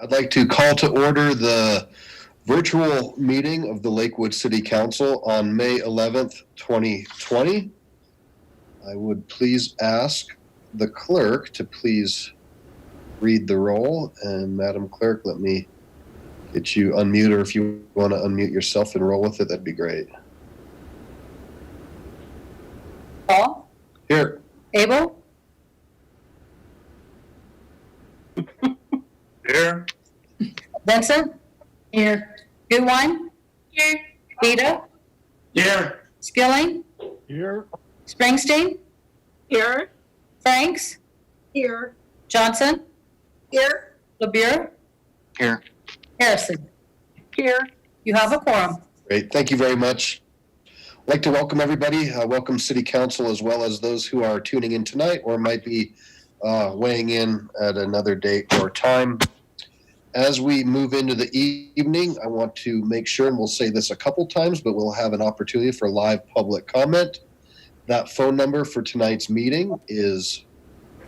I'd like to call to order the virtual meeting of the Lakewood City Council on May 11th, 2020. I would please ask the clerk to please read the roll. And Madam Clerk, let me get you unmute, or if you want to unmute yourself and roll with it, that'd be great. Paul? Here. Abel? Here. Vincent? Here. Goodwine? Here. Vita? Here. Skilling? Here. Springsteen? Here. Franks? Here. Johnson? Here. LeBure? Here. Harrison? Here. You have a quorum. Great. Thank you very much. I'd like to welcome everybody. Welcome City Council, as well as those who are tuning in tonight or might be weighing in at another date or time. As we move into the evening, I want to make sure, and we'll say this a couple times, but we'll have an opportunity for live public comment. That phone number for tonight's meeting is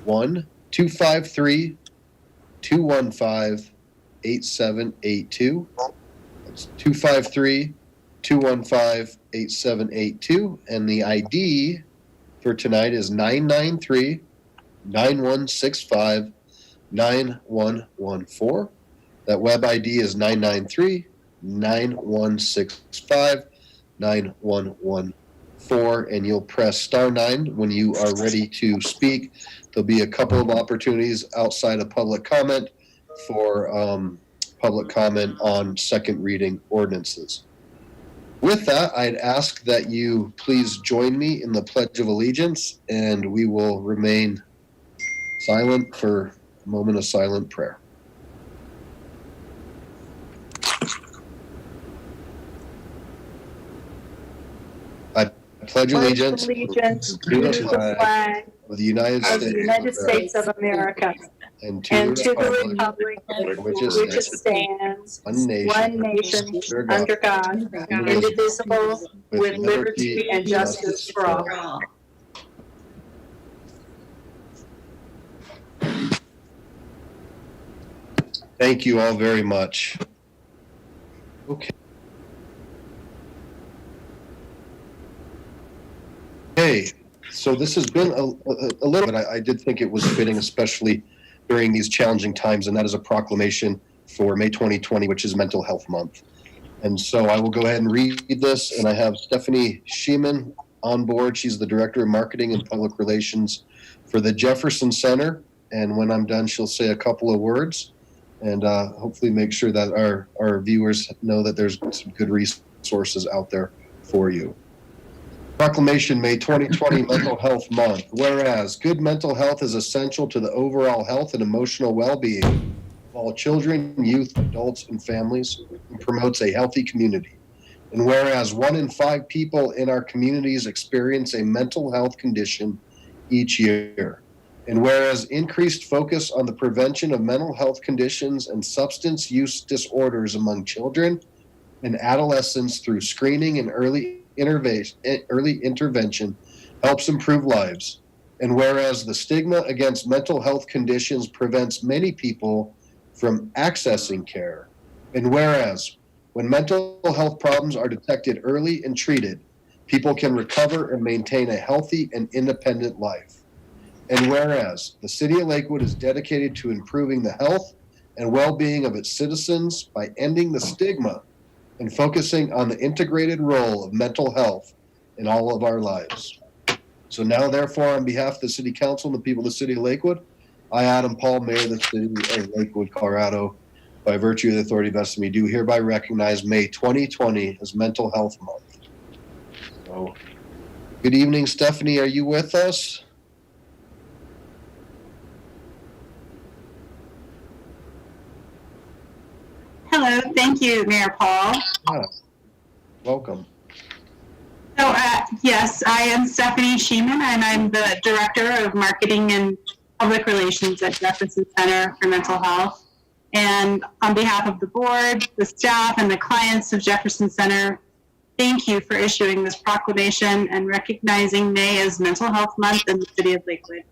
1-253-215-8782. That's 253-215-8782. And the ID for tonight is 993-9165-9114. That web ID is 993-9165-9114. And you'll press *9 when you are ready to speak. There'll be a couple of opportunities outside of public comment for public comment on second reading ordinances. With that, I'd ask that you please join me in the Pledge of Allegiance, and we will remain silent for a moment of silent prayer. I pledge allegiance to the flag of the United States of America and and to the republic which which stands one nation under God, indivisible, with liberty and justice for all. Thank you all very much. Okay. Okay, so this has been a little bit, I did think it was fitting, especially during these challenging times, and that is a proclamation for May 2020, which is Mental Health Month. And so I will go ahead and read this, and I have Stephanie Sheeman on board. She's the Director of Marketing and Public Relations for the Jefferson Center. And when I'm done, she'll say a couple of words and hopefully make sure that our viewers know that there's some good resources out there for you. Proclamation, May 2020 Mental Health Month. Whereas good mental health is essential to the overall health and emotional well-being of all children, youth, adults, and families, and promotes a healthy community. And whereas 1 in 5 people in our communities experience a mental health condition each year. And whereas increased focus on the prevention of mental health conditions and substance use disorders among children and adolescents through screening and early intervention helps improve lives. And whereas the stigma against mental health conditions prevents many people from accessing care. And whereas when mental health problems are detected early and treated, people can recover and maintain a healthy and independent life. And whereas the City of Lakewood is dedicated to improving the health and well-being of its citizens by ending the stigma and focusing on the integrated role of mental health in all of our lives. So now, therefore, on behalf of the City Council and the people of the City of Lakewood, I, Adam Paul, Mayor of the City of Lakewood, Colorado, by virtue of the authority vested in me, do hereby recognize May 2020 as Mental Health Month. So, good evening, Stephanie. Are you with us? Hello, thank you, Mayor Paul. Yeah. Welcome. So, yes, I am Stephanie Sheeman, and I'm the Director of Marketing and Public Relations at Jefferson Center for Mental Health. And on behalf of the board, the staff, and the clients of Jefferson Center, thank you for issuing this proclamation and recognizing May as Mental Health Month in the City of Lakewood.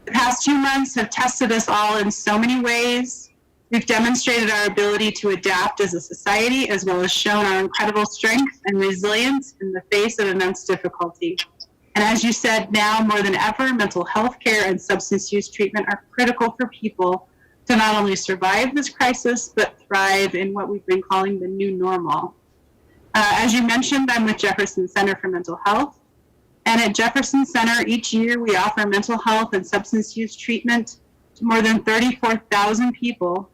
The past 2 months have tested us all in so many ways. We've demonstrated our ability to adapt as a society, as well as shown our incredible strength and resilience in the face of immense difficulty. And as you said, now more than ever, mental health care and substance use treatment are critical for people to not only survive this crisis, but thrive in what we've been calling the new normal. As you mentioned, I'm with Jefferson Center for Mental Health. And at Jefferson Center, each year we offer mental health and substance use treatment to more than 34,000 people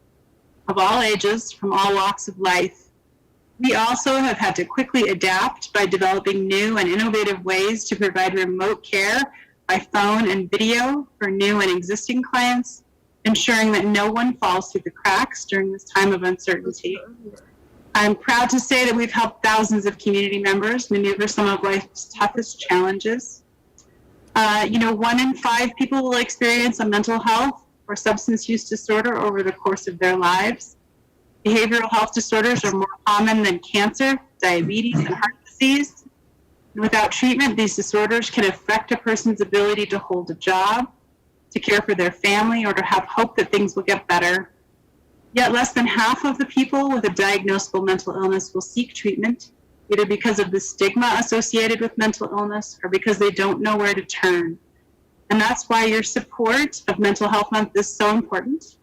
of all ages from all walks of life. We also have had to quickly adapt by developing new and innovative ways to provide remote care by phone and video for new and existing clients, ensuring that no one falls through the cracks during this time of uncertainty. I'm proud to say that we've helped thousands of community members maneuver some of life's toughest challenges. 1 in 5 people will experience a mental health or substance use disorder over the course of their lives. Behavioral health disorders are more common than cancer, diabetes, and heart disease. And without treatment, these disorders can affect a person's ability to hold a job, to care for their family, or to have hope that things will get better. Yet less than half of the people with a diagnosable mental illness will seek treatment, either because of the stigma associated with mental illness or because they don't know where to turn. And that's why your support of Mental Health Month is so important.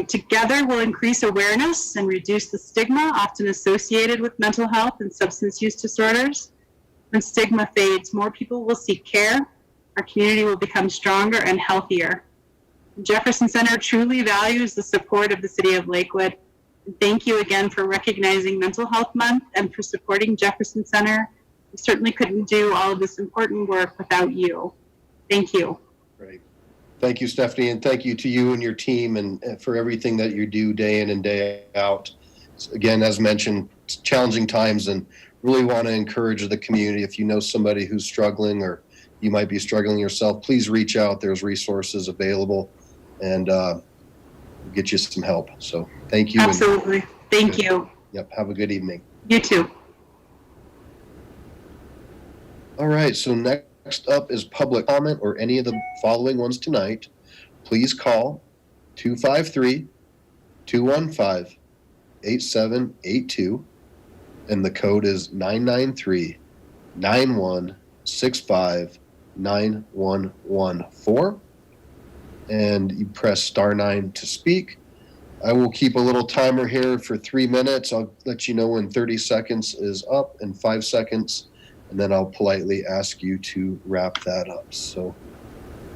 Together, we'll increase awareness and reduce the stigma often associated with mental health and substance use disorders. When stigma fades, more people will seek care, our community will become stronger and healthier. Jefferson Center truly values the support of the City of Lakewood. Thank you again for recognizing Mental Health Month and for supporting Jefferson Center. We certainly couldn't do all of this important work without you. Thank you. Great. Thank you, Stephanie, and thank you to you and your team and for everything that you do day in and day out. Again, as mentioned, it's challenging times, and really want to encourage the community. If you know somebody who's struggling or you might be struggling yourself, please reach out. There's resources available, and we'll get you some help. So thank you. Absolutely. Thank you. Yep. Have a good evening. You too. All right. So next up is public comment or any of the following ones tonight. Please call 253-215-8782. And the code is 993-9165-9114. And you press *9 to speak. I will keep a little timer here for 3 minutes. I'll let you know when 30 seconds is up and 5 seconds, and then I'll politely ask you to wrap that up. So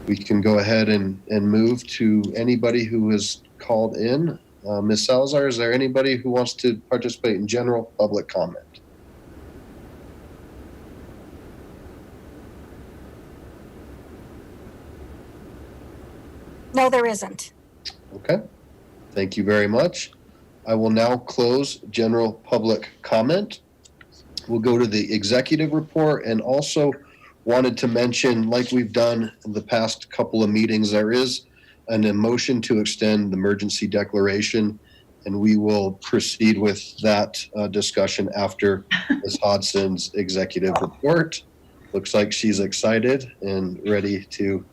we can go ahead and move to anybody who has called in. Ms. Salazar, is there anybody who wants to participate in general public comment? No, there isn't. Okay. Thank you very much. I will now close general public comment. We'll go to the executive report, and also wanted to mention, like we've done in the past couple of meetings, there is an motion to extend the emergency declaration, and we will proceed with that discussion after Ms. Hodson's executive report. Looks like she's excited and ready to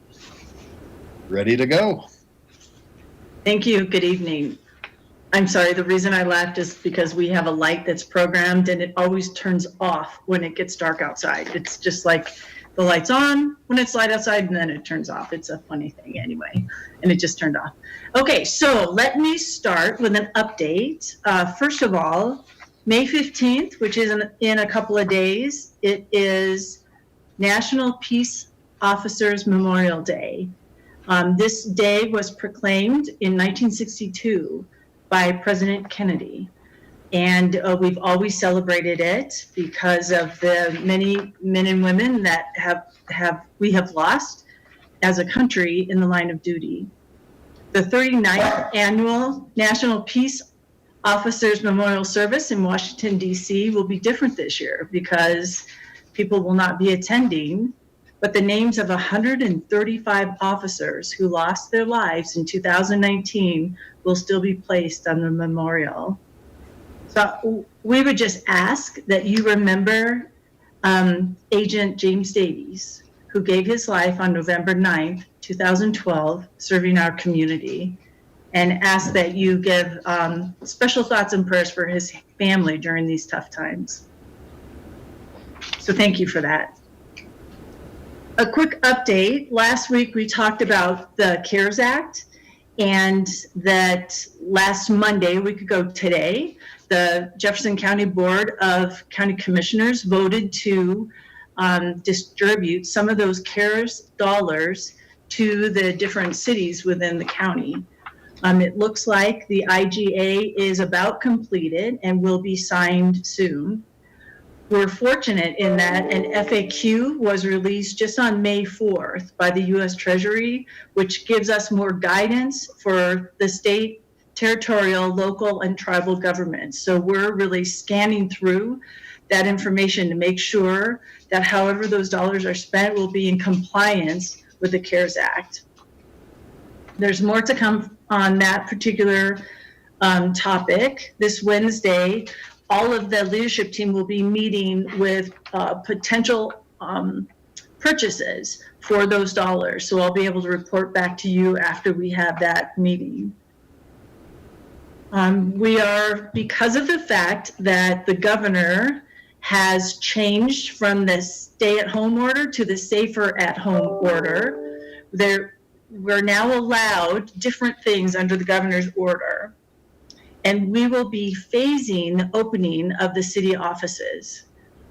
go. Thank you. Good evening. I'm sorry, the reason I laughed is because we have a light that's programmed and it always turns off when it gets dark outside. It's just like the light's on when it's light outside and then it turns off. It's a funny thing anyway, and it just turned off. Okay, so let me start with an update. First of all, May 15th, which is in a couple of days, it is National Peace Officers Memorial Day. This day was proclaimed in 1962 by President Kennedy. And we've always celebrated it because of the many men and women that we have lost as a country in the line of duty. The 39th annual National Peace Officers Memorial Service in Washington, D.C. will be different this year because people will not be attending, but the names of 135 officers who lost their lives in 2019 will still be placed on the memorial. So we would just ask that you remember Agent James Davies, who gave his life on November 9th, 2012, serving our community. and ask that you give special thoughts and prayers for his family during these tough times. So thank you for that. A quick update. Last week we talked about the CARES Act, and that last Monday, a week ago today, the Jefferson County Board of County Commissioners voted to distribute some of those CARES dollars to the different cities within the county. It looks like the IGA is about completed and will be signed soon. We're fortunate in that an FAQ was released just on May 4th by the U.S. Treasury, which gives us more guidance for the state, territorial, local, and tribal governments. So we're really scanning through that information to make sure that however those dollars are spent will be in compliance with the CARES Act. There's more to come on that particular topic. This Wednesday, all of the leadership team will be meeting with potential purchases for those dollars. So I'll be able to report back to you after we have that meeting. We are, because of the fact that the governor has changed from the stay-at-home order to the safer-at-home order, we're now allowed different things under the governor's order. And we will be phasing the opening of the city offices.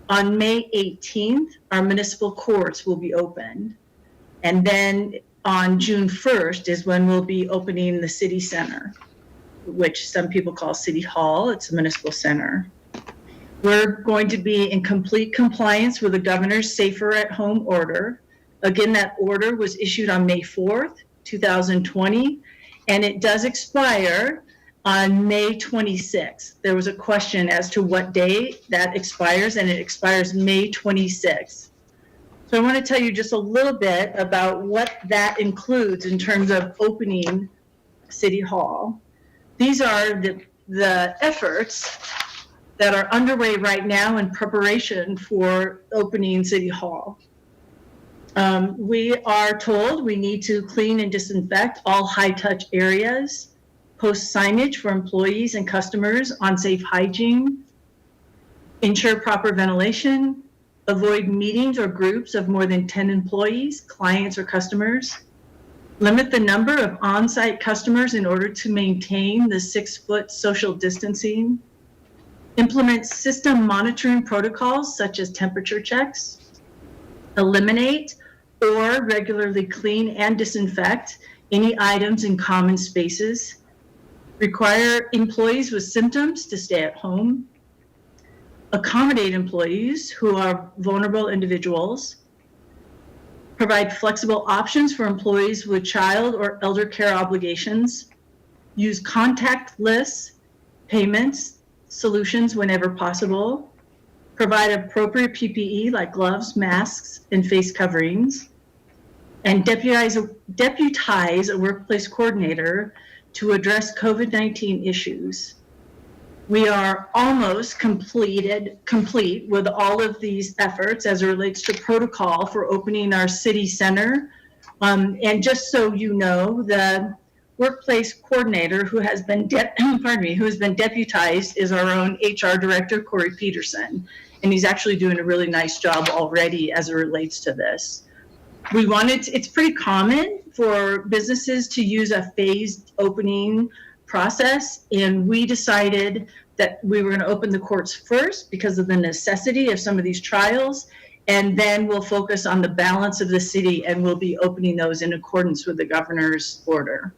On May 18th, our municipal courts will be opened. And then on June 1st is when we'll be opening the city center, which some people call City Hall. It's a municipal center. We're going to be in complete compliance with the governor's safer at home order. Again, that order was issued on May 4th, 2020, and it does expire on May 26th. There was a question as to what day that expires, and it expires May 26th. So I want to tell you just a little bit about what that includes in terms of opening City Hall. These are the efforts that are underway right now in preparation for opening City Hall. We are told we need to clean and disinfect all high-touch areas, post signage for employees and customers on safe hygiene, ensure proper ventilation, avoid meetings or groups of more than 10 employees, clients, or customers, limit the number of on-site customers in order to maintain the 6-foot social distancing, implement system monitoring protocols such as temperature checks, eliminate or regularly clean and disinfect any items in common spaces, require employees with symptoms to stay at home, accommodate employees who are vulnerable individuals, provide flexible options for employees with child or elder care obligations, use contactless payments solutions whenever possible, provide appropriate PPE like gloves, masks, and face coverings, and deputize a workplace coordinator to address COVID-19 issues. We are almost complete with all of these efforts as it relates to protocol for opening our city center. And just so you know, the workplace coordinator who has been deputized is our own HR director, Corey Peterson. And he's actually doing a really nice job already as it relates to this. It's pretty common for businesses to use a phased opening process, and we decided that we were going to open the courts first because of the necessity of some of these trials, and then we'll focus on the balance of the city, and we'll be opening those in accordance with the governor's order.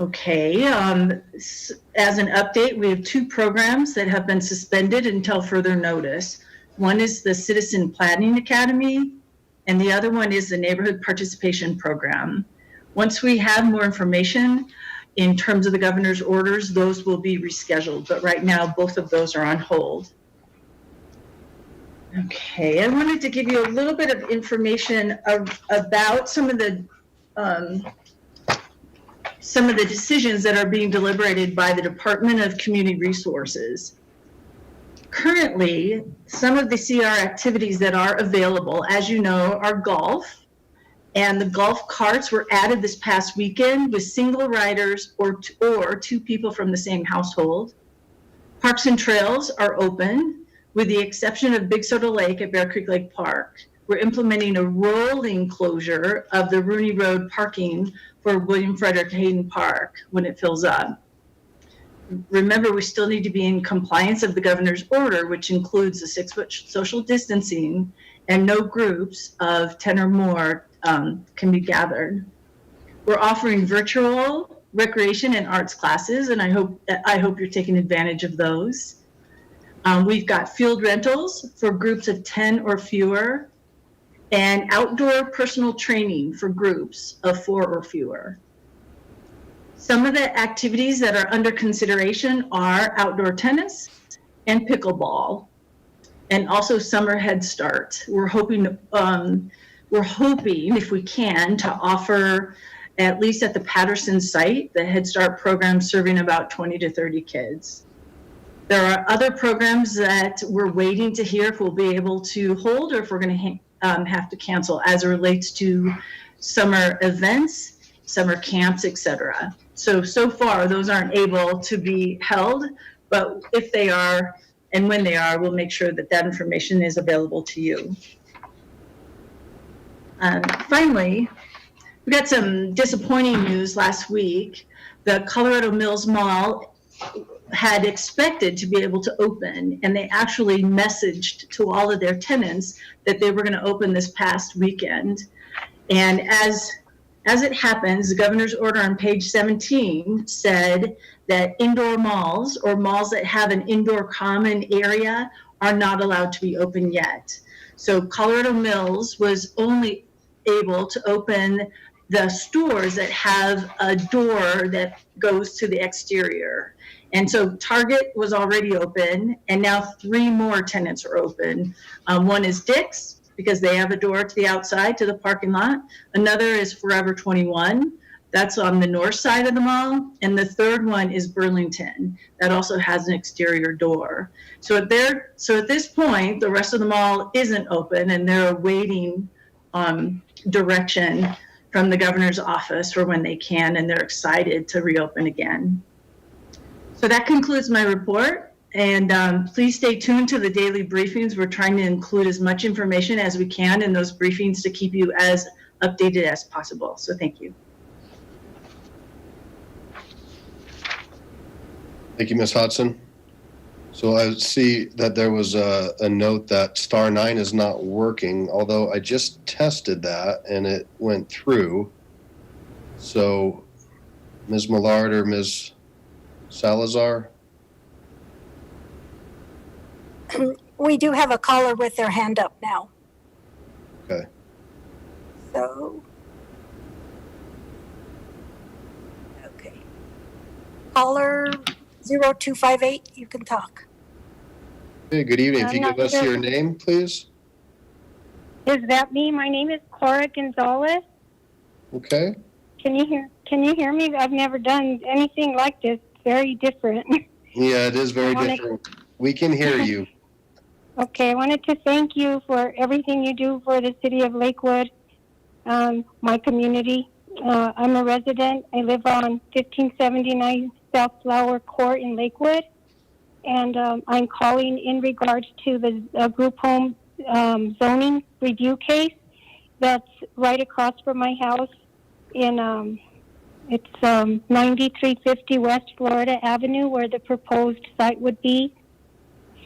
Okay, as an update, we have 2 programs that have been suspended until further notice. One is the Citizen Planning Academy, and the other one is the Neighborhood Participation Program. Once we have more information in terms of the governor's orders, those will be rescheduled, but right now both of those are on hold. Okay, I wanted to give you a little bit of information about some of the decisions that are being deliberated by the Department of Community Resources. Currently, some of the CR activities that are available, as you know, are golf, And the golf carts were added this past weekend with single riders or two people from the same household. Parks and trails are open, with the exception of Big Soda Lake at Bear Creek Lake Park. We're implementing a rolling closure of the Rooney Road parking for William Frederick Hayden Park when it fills up. Remember, we still need to be in compliance of the governor's order, which includes the 6-foot social distancing and no groups of 10 or more can be gathered. We're offering virtual recreation and arts classes, and I hope you're taking advantage of those. We've got field rentals for groups of 10 or fewer, and outdoor personal training for groups of 4 or fewer. Some of the activities that are under consideration are outdoor tennis and pickleball, and also summer Head Start. We're hoping if we can to offer, at least at the Patterson site, the Head Start program serving about 20 to 30 kids. There are other programs that we're waiting to hear if we'll be able to hold or if we're going to have to cancel as it relates to summer events, summer camps, etc. So far, those aren't able to be held, but if they are and when they are, we'll make sure that that information is available to you. Finally, we got some disappointing news last week. The Colorado Mills Mall had expected to be able to open, and they actually messaged to all of their tenants that they were going to open this past weekend. And as it happens, the governor's order on page 17 said that indoor malls or malls that have an indoor common area are not allowed to be open yet. So Colorado Mills was only able to open the stores that have a door that goes to the exterior. And so Target was already open, and now 3 more tenants are open. One is Dick's, because they have a door to the outside, to the parking lot. Another is Forever 21. That's on the north side of the mall. And the third one is Burlington. That also has an exterior door. So at this point, the rest of the mall isn't open, and they're awaiting direction from the governor's office for when they can, and they're excited to reopen again. So that concludes my report. And please stay tuned to the daily briefings. We're trying to include as much information as we can in those briefings to keep you as updated as possible. So thank you. Thank you, Ms. Hodson. So I see that there was a note that star 9 is not working, although I just tested that and it went through. So Ms. Millard or Ms. Salazar? We do have a caller with their hand up now. Okay. So, okay. Caller 0258, you can talk. Hey, good evening. If you I'm give not us sure. your name, please. Is that me? My name is Cora Gonzalez. Okay. Can you hear me? I've never done anything like this. Very different. Yeah, it is very I wanna- different. We can hear you. Okay, I wanted to thank you for everything you do for the city of Lakewood, my community. I'm a resident. I live on 1579 South Flower Court in Lakewood, and I'm calling in regards to the group home zoning review case that's right across from my house in it's 9350 West Florida Avenue, where the proposed site would be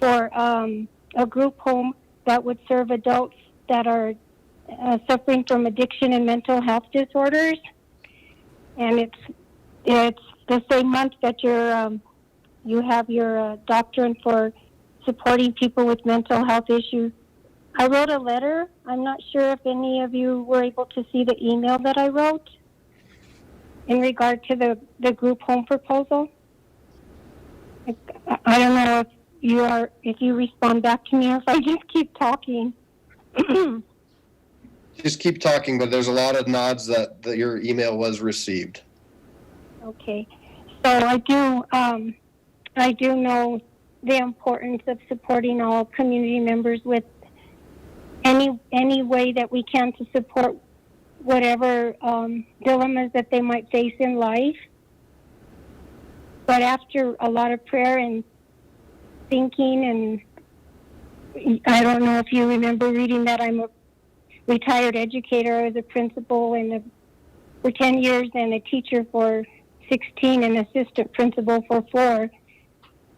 for a group home that would serve adults that are suffering from addiction and mental health disorders. And it's the same month that you have your doctrine for supporting people with mental health issues. I wrote a letter. I'm not sure if any of you were able to see the email that I wrote in regard to the group home proposal. I don't know if you respond back to me or if I just keep talking. Just keep talking, but there's a lot of nods that your email was received. Okay, so I do know the importance of supporting all community members with any way that we can to support whatever dilemmas that they might face in life. But after a lot of prayer and thinking, and I don't know if you remember reading that I'm a retired educator as a principal for 10 years and a teacher for 16 and assistant principal for 4.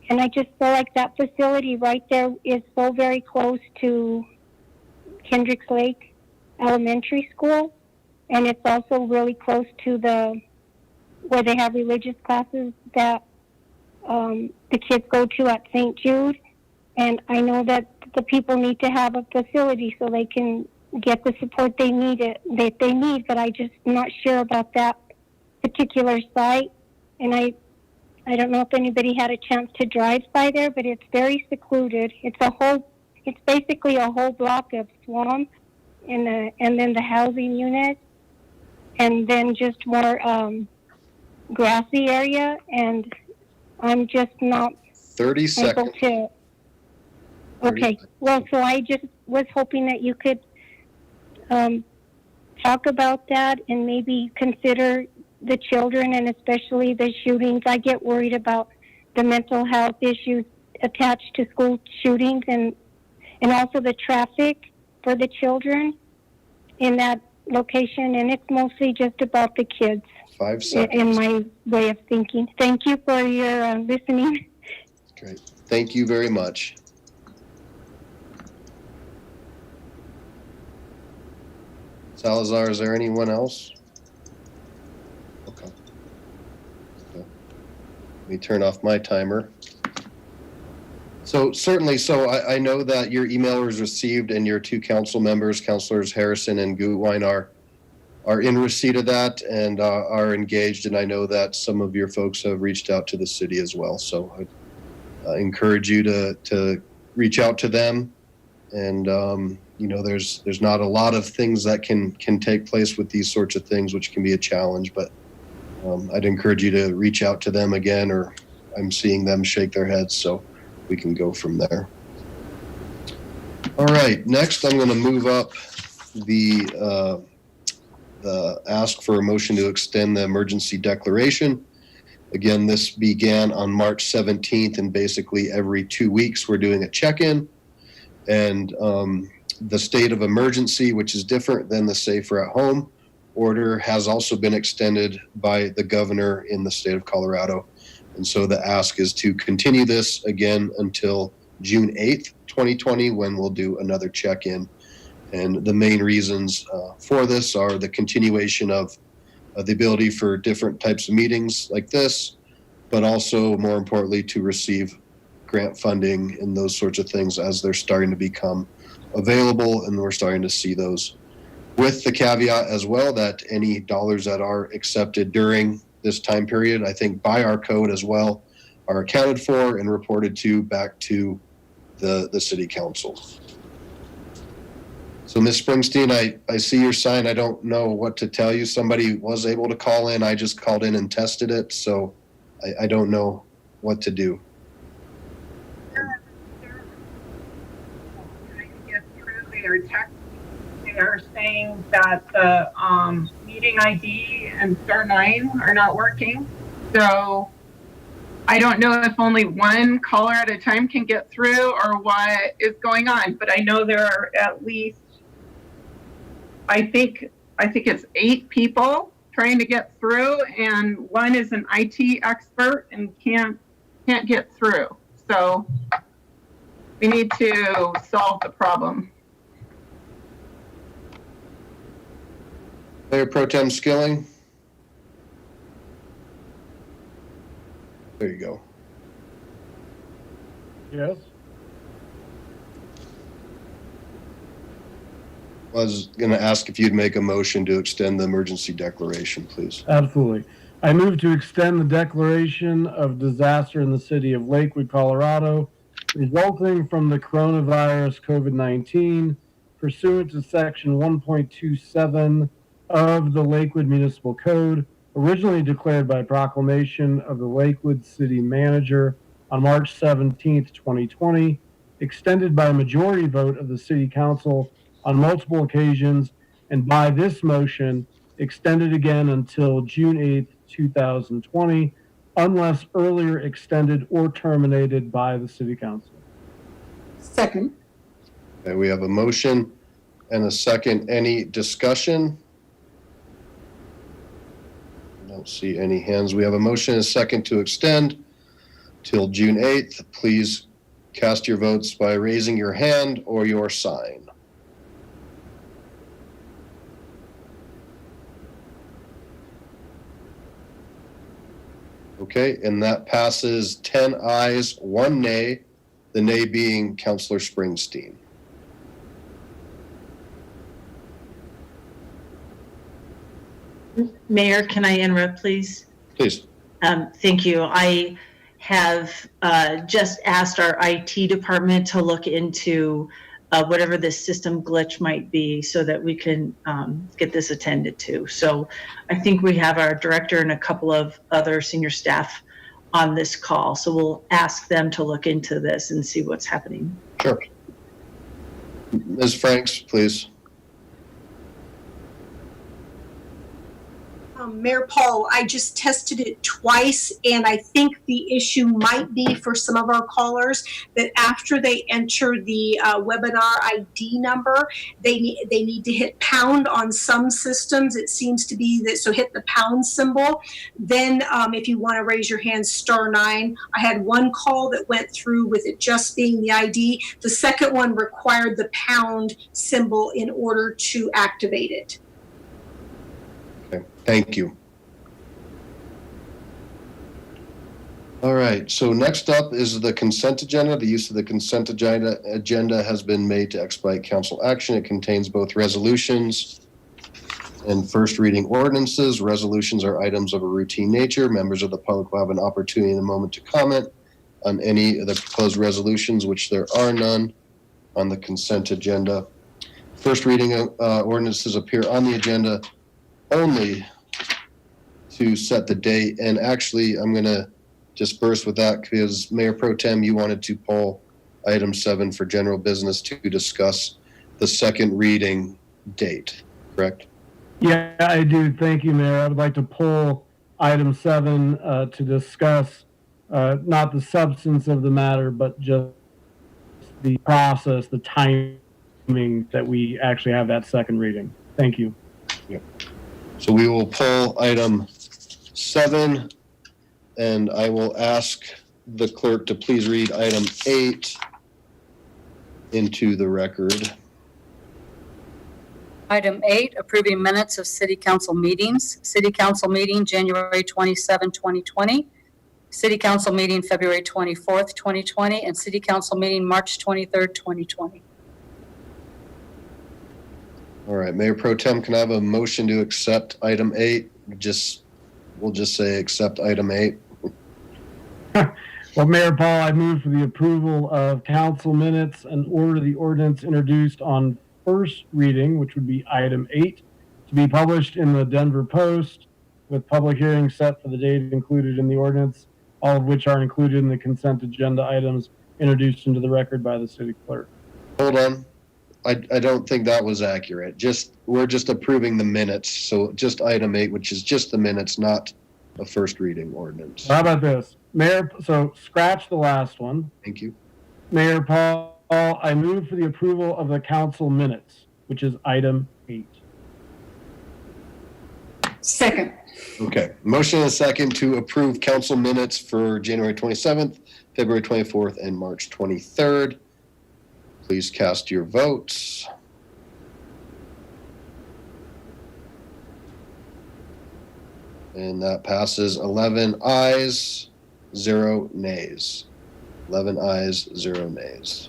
And I just feel like that facility right there is so very close to Kendricks Lake Elementary School. And it's also really close to where they have religious classes that the kids go to at St. Jude. And I know that the people need to have a facility so they can get the support they need, but I just not sure about that particular site. And I don't know if anybody had a chance to drive by there, but it's very secluded. It's basically a whole block of swamp and then the housing unit, and then just more grassy area. And I'm just not 30 able seconds. to. 30 Okay. Well, so I just was hoping that you could talk about that and maybe consider the children and especially the shootings. I get worried about the mental health issues attached to school shootings and also the traffic for the children in that location. And it's mostly just about the kids 5 seconds. in my way of thinking. Thank you for your listening. Great. Thank you very much. Salazar, is there anyone else? Okay. Let me turn off my timer. So certainly, I know that your email was received and your 2 council members, Councilors Harrison and Gutwein, are in receipt of that and are engaged. And I know that some of your folks have reached out to the city as well. So I encourage you to reach out to them. And there's not a lot of things that can take place with these sorts of things, which can be a challenge. But I'd encourage you to reach out to them again, or I'm seeing them shake their heads, so we can go from there. All right, next I'm going to move up the ask for a motion to extend the emergency declaration. Again, this began on March 17th, and basically every 2 weeks we're doing a check-in. And the state of emergency, which is different than the Safer at Home order, has also been extended by the governor in the state of Colorado. And so the ask is to continue this again until June 8th, 2020, when we'll do another check-in. And the main reasons for this are the continuation of the ability for different types of meetings like this, but also more importantly to receive grant funding and those sorts of things as they're starting to become available, and we're starting to see those, with the caveat as well that any dollars that are accepted during this time period, I think by our code as well, are accounted for and reported back to the city council. So Ms. Springsteen, I see your sign. I don't know what to tell you. Somebody was able to call in. I just called in and tested it, so I don't know what to do. They are saying that the meeting ID and star 9 are not working. So I don't know if only one caller at a time can get through or what is going on, but I know there are at least, I think it's 8 people trying to get through, and one is an IT expert and can't get through. So we need to solve the problem. Mayor Pro Tem Skilling. There you go. Yes. I was going to ask if you'd make a motion to extend the emergency declaration, please. Absolutely. I move to extend the declaration of disaster in the city of Lakewood, Colorado, resulting from the coronavirus COVID-19, pursuant to section 1.27 of the Lakewood Municipal Code, originally declared by proclamation of the Lakewood City Manager on March 17th, 2020, extended by a majority vote of the City Council on multiple occasions, and by this motion, extended again until June 8th, 2020, unless earlier extended or terminated by the City Council. Second. Okay, we have a motion and a second. Any discussion? I don't see any hands. We have a motion and a second to extend till June 8th. Please cast your votes by raising your hand or your sign. Okay, and that passes 10 ayes, 1 nay, the nay being Councillor Springsteen. Mayor, can I interrupt, please? Please. Thank you. I have just asked our IT department to look into whatever this system glitch might be so that we can get this attended to. So I think we have our director and a couple of other senior staff on this call. So we'll ask them to look into this and see what's happening. Sure. Ms. Franks, please. Mayor Paul, I just tested it twice, and I think the issue might be for some of our callers that after they enter the webinar ID number, they need to hit pound on some systems. It seems to be that, so hit the pound symbol. Then if you want to raise your hand, *9. I had one call that went through with it just being the ID. The second one required the pound symbol in order to activate it. Okay, thank you. All right, so next up is the consent agenda. The use of the consent agenda has been made to expedite council action. It contains both resolutions and first reading ordinances. Resolutions are items of a routine nature. Members of the public will have an opportunity in a moment to comment on any of the proposed resolutions, which there are none on the consent agenda. First reading ordinances appear on the agenda only to set the date. And actually, I'm going to disperse with that because Mayor Pro Tem, you wanted to pull item 7 for general business to discuss the second reading date, correct? Yeah, I do. Thank you, Mayor. I would like to pull item 7 to discuss not the substance of the matter, but just the process, the timing that we actually have that second reading. Thank you. Yep. So we will pull item 7, and I will ask the clerk to please read item 8 into the record. Item 8, approving minutes of city council meetings. City council meeting, January 27, 2020. City council meeting, February 24th, 2020. And city council meeting, March 23rd, 2020. All right, Mayor Pro Tem, can I have a motion to accept item 8? We'll just say accept item 8. Well, Mayor Paul, I move for the approval of council minutes and order the ordinance introduced on first reading, which would be item 8, to be published in the Denver Post with public hearing set for the date included in the ordinance, all of which are included in the consent agenda items introduced into the record by the city clerk. Hold on. I don't think that was accurate. We're just approving the minutes. So just item 8, which is just the minutes, not a first reading ordinance. How about this? Mayor, so scratch the last one. Thank you. Mayor Paul, I move for the approval of the council minutes, which is item 8. Second. Okay. Motion and a second to approve council minutes for January 27th, February 24th, and March 23rd. Please cast your votes. And that passes 11 ayes, 0 nays. 11 ayes, 0 nays.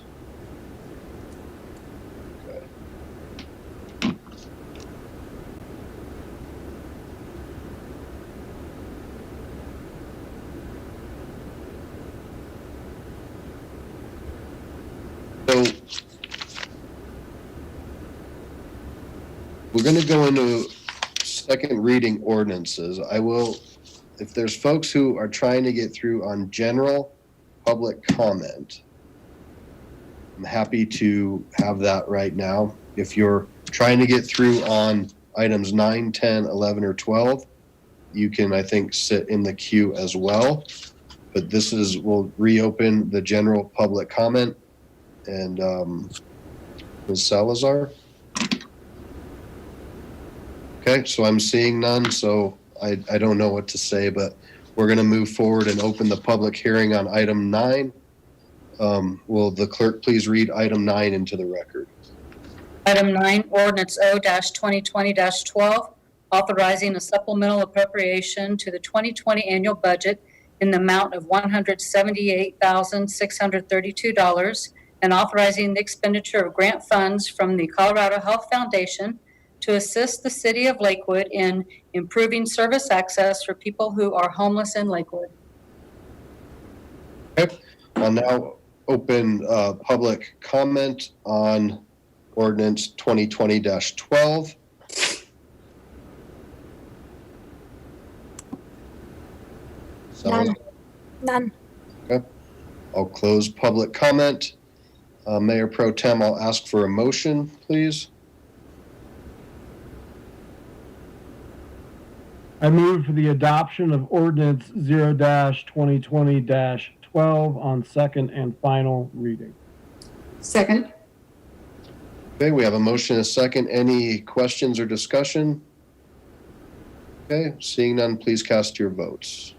Okay. So we're going to go into second reading ordinances. I will, if there's folks who are trying to get through on general public comment, I'm happy to have that right now. If you're trying to get through on items 9, 10, 11, or 12. You can, I think, sit in the queue as well. But this is, we'll reopen the general public comment. And Ms. Salazar? Okay, so I'm seeing none, so I don't know what to say, but we're going to move forward and open the public hearing on item 9. Will the clerk please read item 9 into the record? Item 9, ordinance O-2020-12, authorizing a supplemental appropriation to the 2020 annual budget in the amount of $178,632 and authorizing the expenditure of grant funds from the Colorado Health Foundation to assist the city of Lakewood in improving service access for people who are homeless in Lakewood. Okay, I'll now open public comment on ordinance 2020-12. None. None. Okay, I'll close public comment. Mayor Pro Tem, I'll ask for a motion, please. I move for the adoption of ordinance 0-2020-12 on second and final reading. Second. Okay, we have a motion and a second. Any questions or discussion? Okay, seeing none, please cast your votes.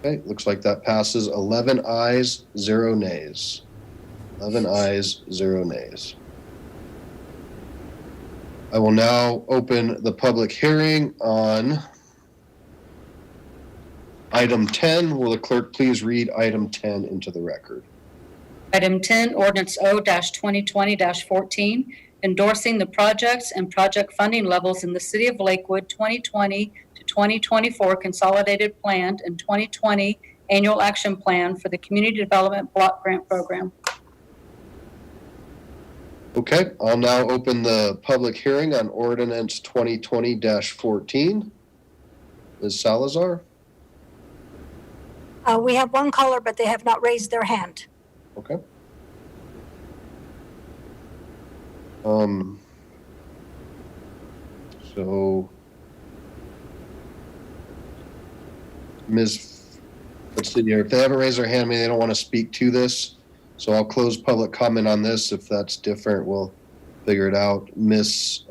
Okay, looks like that passes 11 ayes, 0 nays. 11 ayes, 0 nays. I will now open the public hearing on item 10. Will the clerk please read item 10 into the record? Item 10, ordinance O-2020-14, endorsing the projects and project funding levels in the City of Lakewood 2020 to 2024 Consolidated Plan and 2020 Annual Action Plan for the Community Development Block Grant Program. Okay, I'll now open the public hearing on ordinance 2020-14. Ms. Salazar? We have one caller, but they have not raised their hand. Okay. So, let's see here. If they haven't raised their hand, maybe they don't want to speak to this. So I'll close public comment on this. If that's different, we'll figure it out. Ms.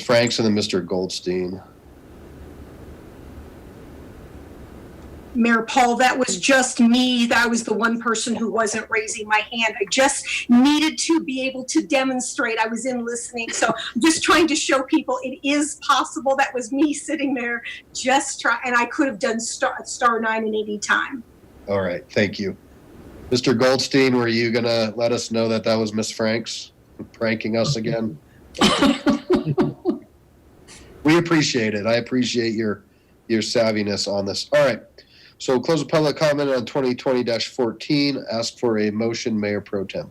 Franks and then Mr. Goldstein. Mayor Paul, that was just me. That was the one person who wasn't raising my hand. I just needed to be able to demonstrate. I was in listening. So I'm just trying to show people it is possible. That was me sitting there and I could have done star 9 in any time. All right, thank you. Mr. Goldstein, were you going to let us know that that was Ms. Franks pranking us again? We appreciate it. I appreciate your savviness on this. All right. So close the public comment on 2020-14. Ask for a motion, Mayor Pro Tem.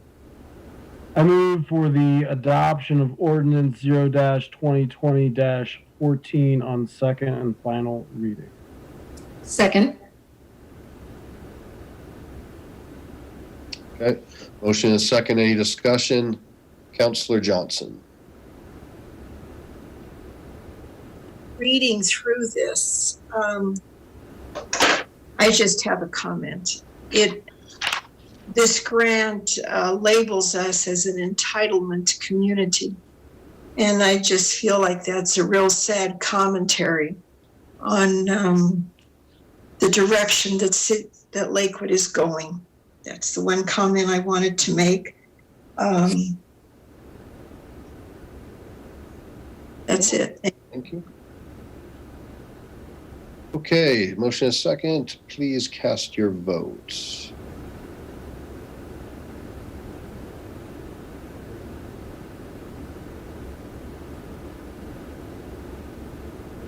I move for the adoption of ordinance 0-2020-14 on second and final reading. Second. Okay. Motion is second. Any discussion? Councilor Johnson. Reading through this, I just have a comment. This grant labels us as an entitlement community, and I just feel like that's a real sad commentary on the direction that Lakewood is going. That's the one comment I wanted to make. That's it. Thank you. Okay, motion is second. Please cast your votes.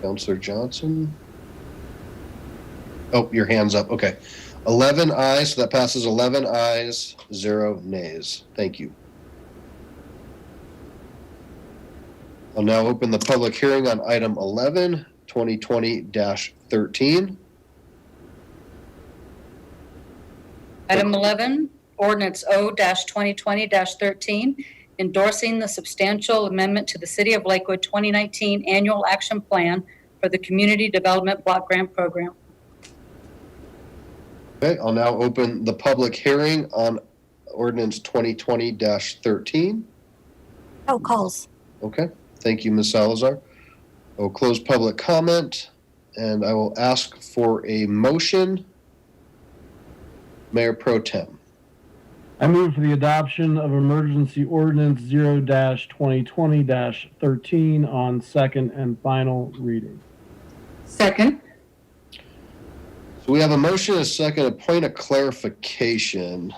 Councilor Johnson? Oh, your hand's up. Okay. 11 ayes, so that passes 11 ayes, 0 nays. Thank you. I'll now open the public hearing on item 11, 2020-13. Item 11, ordinance O-2020-13, endorsing the substantial amendment to the City of Lakewood 2019 Annual Action Plan for the Community Development Block Grant Program. Okay, I'll now open the public hearing on ordinance 2020-13. No calls. Okay, thank you, Ms. Salazar. I will close public comment, and I will ask for a motion. Mayor Pro Tem. I move for the adoption of emergency ordinance 0-2020-13 on second and final reading. Second. So we have a motion and a second. A point of clarification.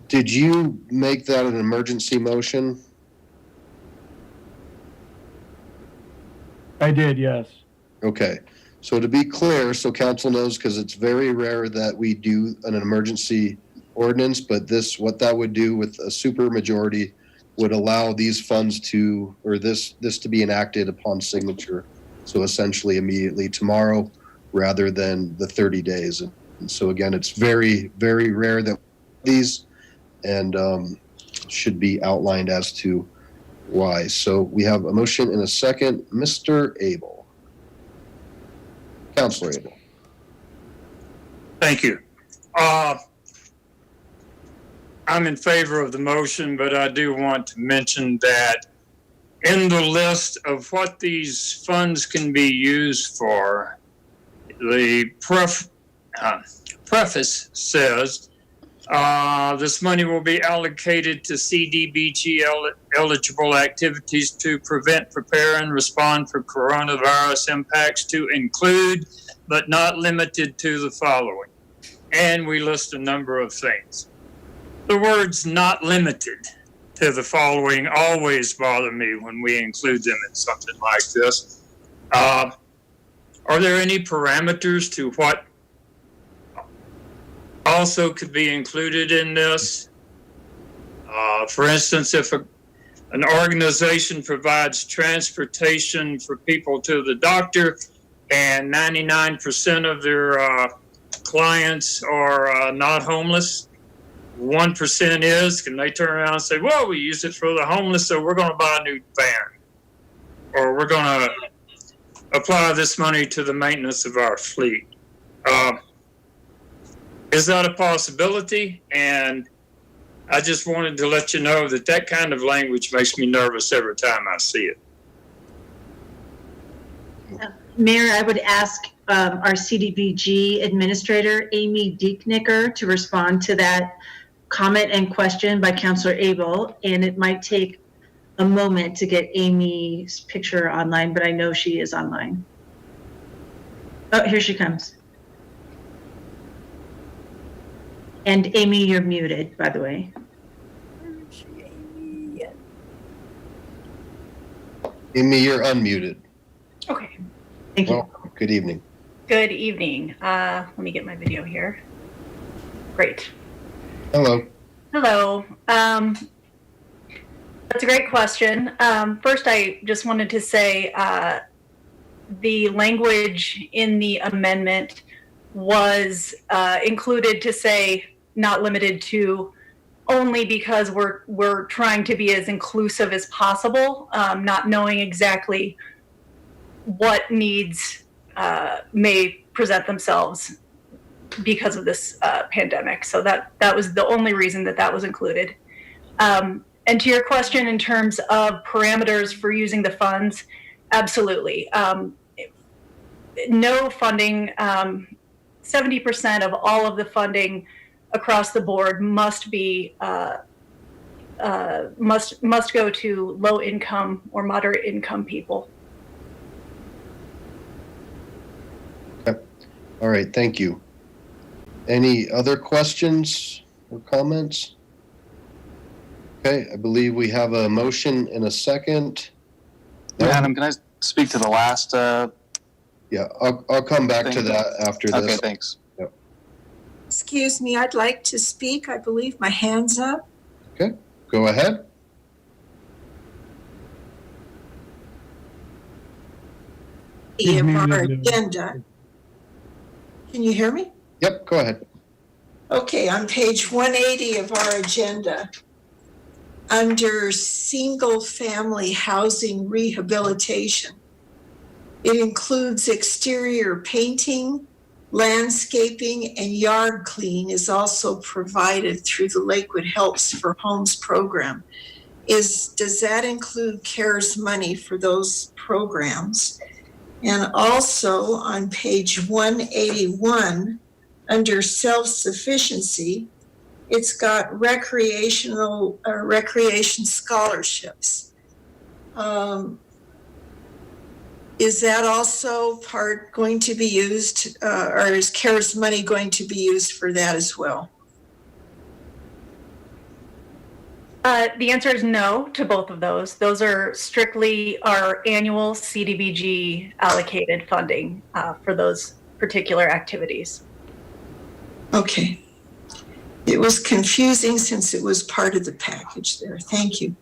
Did you make that an emergency motion? I did, yes. Okay. So to be clear, so council knows, because it's very rare that we do an emergency ordinance, but this, what that would do with a super majority would allow these funds to, or this to be enacted upon signature. So essentially immediately tomorrow rather than the 30 days. And so again, it's very, very rare that these and should be outlined as to why. So we have a motion and a second. Mr. Abel. Councilor Abel. Thank you. I'm in favor of the motion, but I do want to mention that in the list of what these funds can be used for, the preface says this money will be allocated to CDBG eligible activities to prevent, prepare, and respond for coronavirus impacts to include, but not limited to the following. And we list a number of things. The words not limited to the following always bother me when we include them in something like this. Are there any parameters to what also could be included in this? For instance, if an organization provides transportation for people to the doctor and 99% of their clients are not homeless, 1% is, can they turn around and say, well, we use it for the homeless, so we're going to buy a new van, or we're going to apply this money to the maintenance of our fleet? Is that a possibility? And I just wanted to let you know that that kind of language makes me nervous every time I see it. Mayor, I would ask our CDBG administrator, Amy Dieknicker, to respond to that comment and question by Councilor Abel. And it might take a moment to get Amy's picture online, but I know she is online. Oh, here she comes. And Amy, you're muted, by the way. Amy, you're unmuted. Okay. Thank you. Well, good evening. Good evening. Let me get my video here. Great. Hello. Hello. That's a great question. First, I just wanted to say the language in the amendment was included to say not limited to, only because we're trying to be as inclusive as possible, not knowing exactly what needs may present themselves because of this pandemic. So that was the only reason that was included. And to your question in terms of parameters for using the funds, absolutely. No funding, 70% of all of the funding across the board must be must go to low income or moderate income people. Okay. All right, thank you. Any other questions or comments? Okay, I believe we have a motion and a second. Adam, can I speak to the last? Yeah, I'll come back to that after this. Okay, thanks. Excuse me, I'd like to speak. I believe my hand's up. Okay, go ahead. Of our agenda. Can you hear me? Yep, go ahead. Okay, on page 180 of our agenda, under single-family housing rehabilitation, it includes exterior painting, landscaping, and yard clean is also provided through the Lakewood Helps for Homes program. Does that include CARES money for those programs? And also on page 181, under self-sufficiency, it's got recreation scholarships. Is that also going to be used, or is CARES money going to be used for that as well? The answer is no to both of those. Those are strictly our annual CDBG allocated funding for those particular activities. Okay. It was confusing since it was part of the package there. Thank you.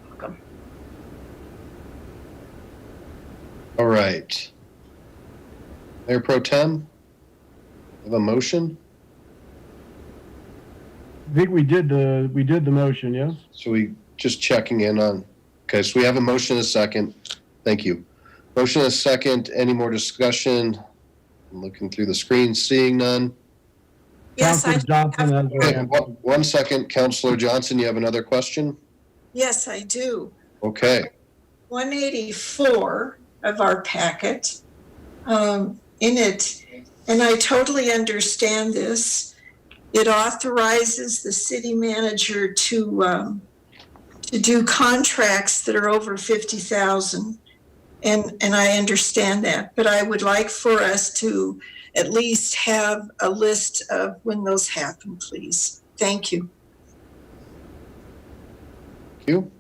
Welcome. All right. Mayor Pro Tem, have a motion? I think we did the motion, yes? So we just checking in on, okay, so we have a motion and a second. Thank you. Motion and a second. Any more discussion? I'm looking through the screen, seeing none. Yes, Councilor Johnson has her Okay, hand. 1 second. Councilor Johnson, you have another question? Yes, I do. Okay. 184 of our packet, in it, and I totally understand this, it authorizes the city manager to do contracts that are over 50,000, and I understand that, but I would like for us to at least have a list of when those happen, please. Thank you. Thank you.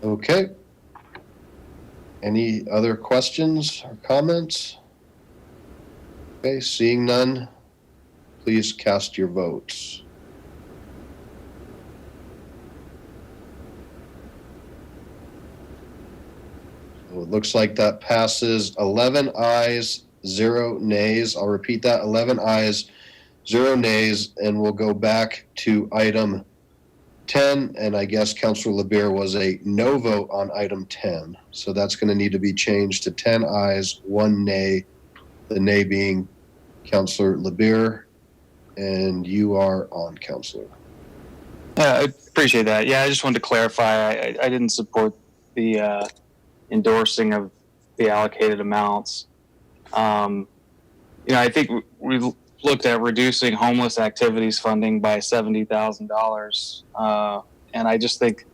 Okay. Any other questions or comments? Okay, seeing none, please cast your votes. So it looks like that passes 11 ayes, 0 nays. I'll repeat that, 11 ayes, 0 nays, and we'll go back to item 10, and I guess Councilor LeBeer was a no vote on item 10. So that's going to need to be changed to 10 ayes, 1 nay, the nay being Councilor LeBeer, and you are on, Councilor. I appreciate that. Yeah, I just wanted to clarify. I didn't support the endorsing of the allocated amounts. I think we looked at reducing homeless activities funding by $70,000. And I just think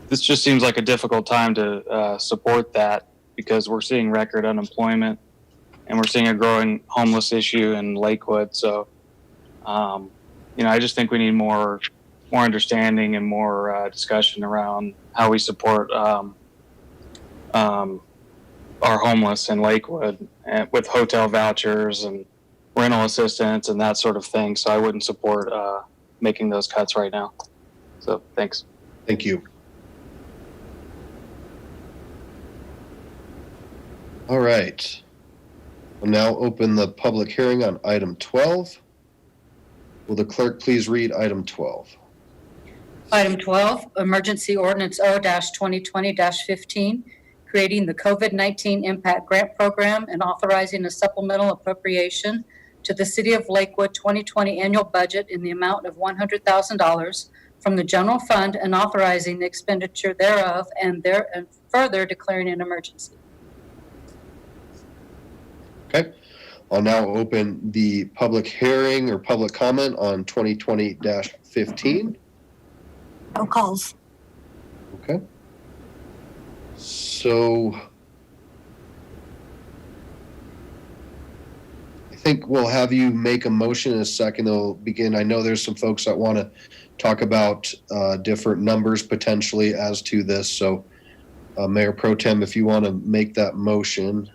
this just seems like a difficult time to support that because we're seeing record unemployment and we're seeing a growing homeless issue in Lakewood. So, I just think we need more understanding and more discussion around how we support our homeless in Lakewood and with hotel vouchers and rental assistance and that sort of thing. So I wouldn't support making those cuts right now. So thanks. Thank you. All right. We'll now open the public hearing on item 12. Will the clerk please read item 12? Item 12, Emergency Ordinance O-2020-15, creating the COVID-19 Impact Grant Program and authorizing a supplemental appropriation to the City of Lakewood 2020 annual budget in the amount of $100,000 from the general fund and authorizing the expenditure thereof and further declaring an emergency. Okay. I'll now open the public hearing or public comment on 2020-15. No calls. Okay. So I think we'll have you make a motion in a second. It'll begin. I know there's some folks that want to talk about different numbers potentially as to this. So Mayor Pro Tem, if you want to make that motion.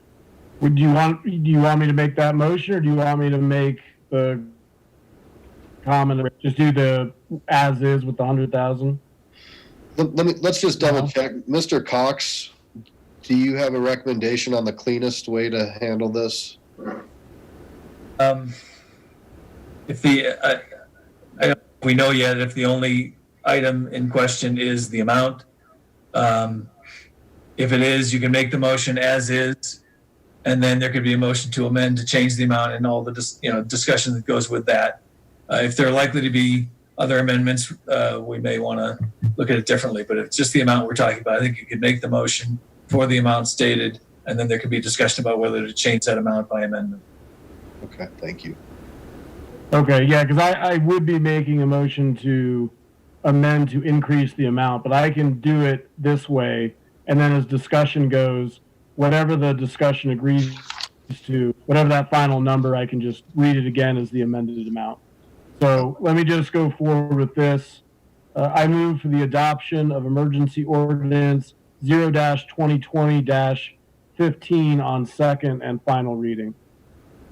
Do you want me to make that motion, or do you want me to make the comment, just do the as is with the 100,000? Let's just double check. Mr. Cox, do you have a recommendation on the cleanest way to handle this? If the, I don't know if we know yet if the only item in question is the amount. If it is, you can make the motion as is, and then there could be a motion to amend to change the amount and all the discussion that goes with that. If there are likely to be other amendments, we may want to look at it differently. But if it's just the amount we're talking about, I think you could make the motion for the amount stated, and then there could be discussion about whether to change that amount by amendment. Okay, thank you. Okay, yeah, because I would be making a motion to amend to increase the amount, but I can do it this way, and then as discussion goes, whatever the discussion agrees to, whatever that final number, I can just read it again as the amended amount. So let me just go forward with this. I move for the adoption of emergency ordinance 0-2020-15 on second and final reading.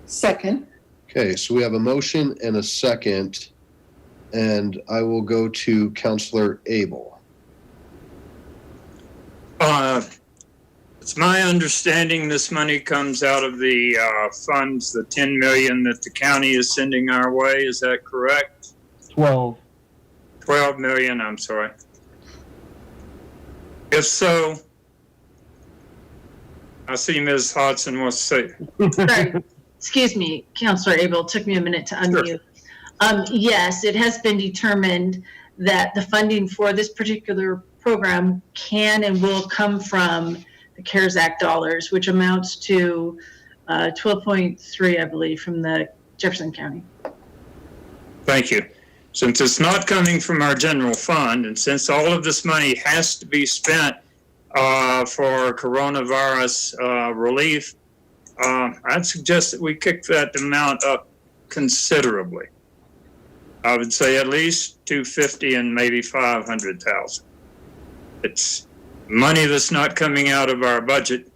Second. Okay, so we have a motion and a second, and I will go to Counselor Abel. It's my understanding this money comes out of the funds, the 10 million that the county is sending our way. Is that correct? 12 million, I'm sorry. If so, I see Ms. Hodson wants to say. Sorry. Excuse me, Councilor Abel, it took me a minute to unmute. Yes, it has been determined that the funding for this particular program can and will come from the CARES Act dollars, which amounts to 12.3, I believe, from the Jefferson County. Thank you. Since it's not coming from our general fund, and since all of this money has to be spent for coronavirus relief, I'd suggest that we kick that amount up considerably. I would say at least 250 and maybe 500,000. It's money that's not coming out of our budget,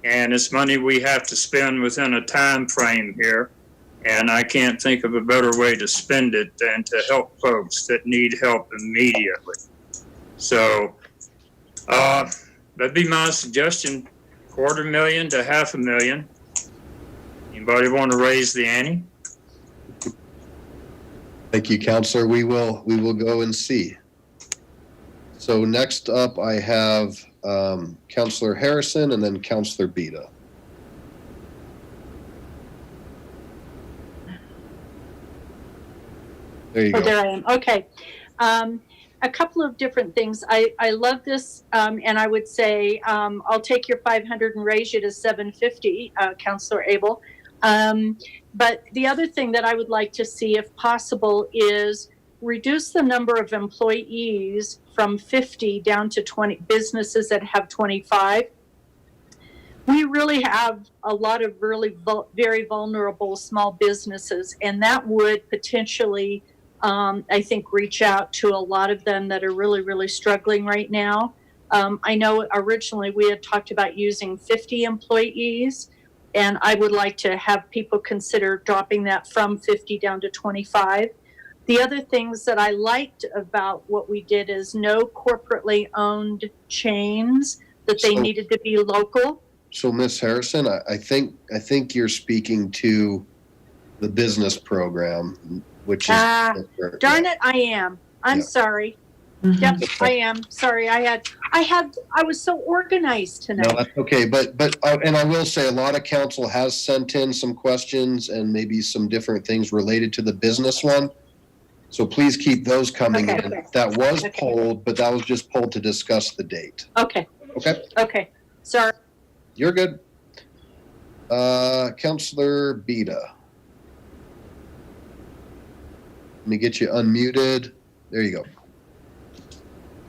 and it's money we have to spend within a time frame here. And I can't think of a better way to spend it than to help folks that need help immediately. So that'd be my suggestion, $250,000 to $500,000. Anybody want to raise the ante? Thank you, Counselor. We will go and see. So next up, I have Counselor Harrison and then Counselor Beta. There you Oh, go. there I am. Okay. A couple of different things. I love this, and I would say I'll take your 500 and raise you to 750, Counselor Abel. But the other thing that I would like to see, if possible, is reduce the number of employees from 50 down to 20 businesses that have 25. We really have a lot of really very vulnerable small businesses, and that would potentially, I think, reach out to a lot of them that are really, really struggling right now. I know originally we had talked about using 50 employees, and I would like to have people consider dropping that from 50 down to 25. The other things that I liked about what we did is no corporately owned chains, that they needed to be local. So Ms. Harrison, I think you're speaking to the business program, which is Darn it, I am. I'm sorry. Yep, I am. Sorry, I was so organized tonight. No, that's okay. But and I will say a lot of council has sent in some questions and maybe some different things related to the business one. So please keep those coming in. Okay. That was polled, but that was just polled to discuss the date. Okay. Okay. Okay. Sorry. You're good. Counselor Beta. Let me get you unmuted. There you go.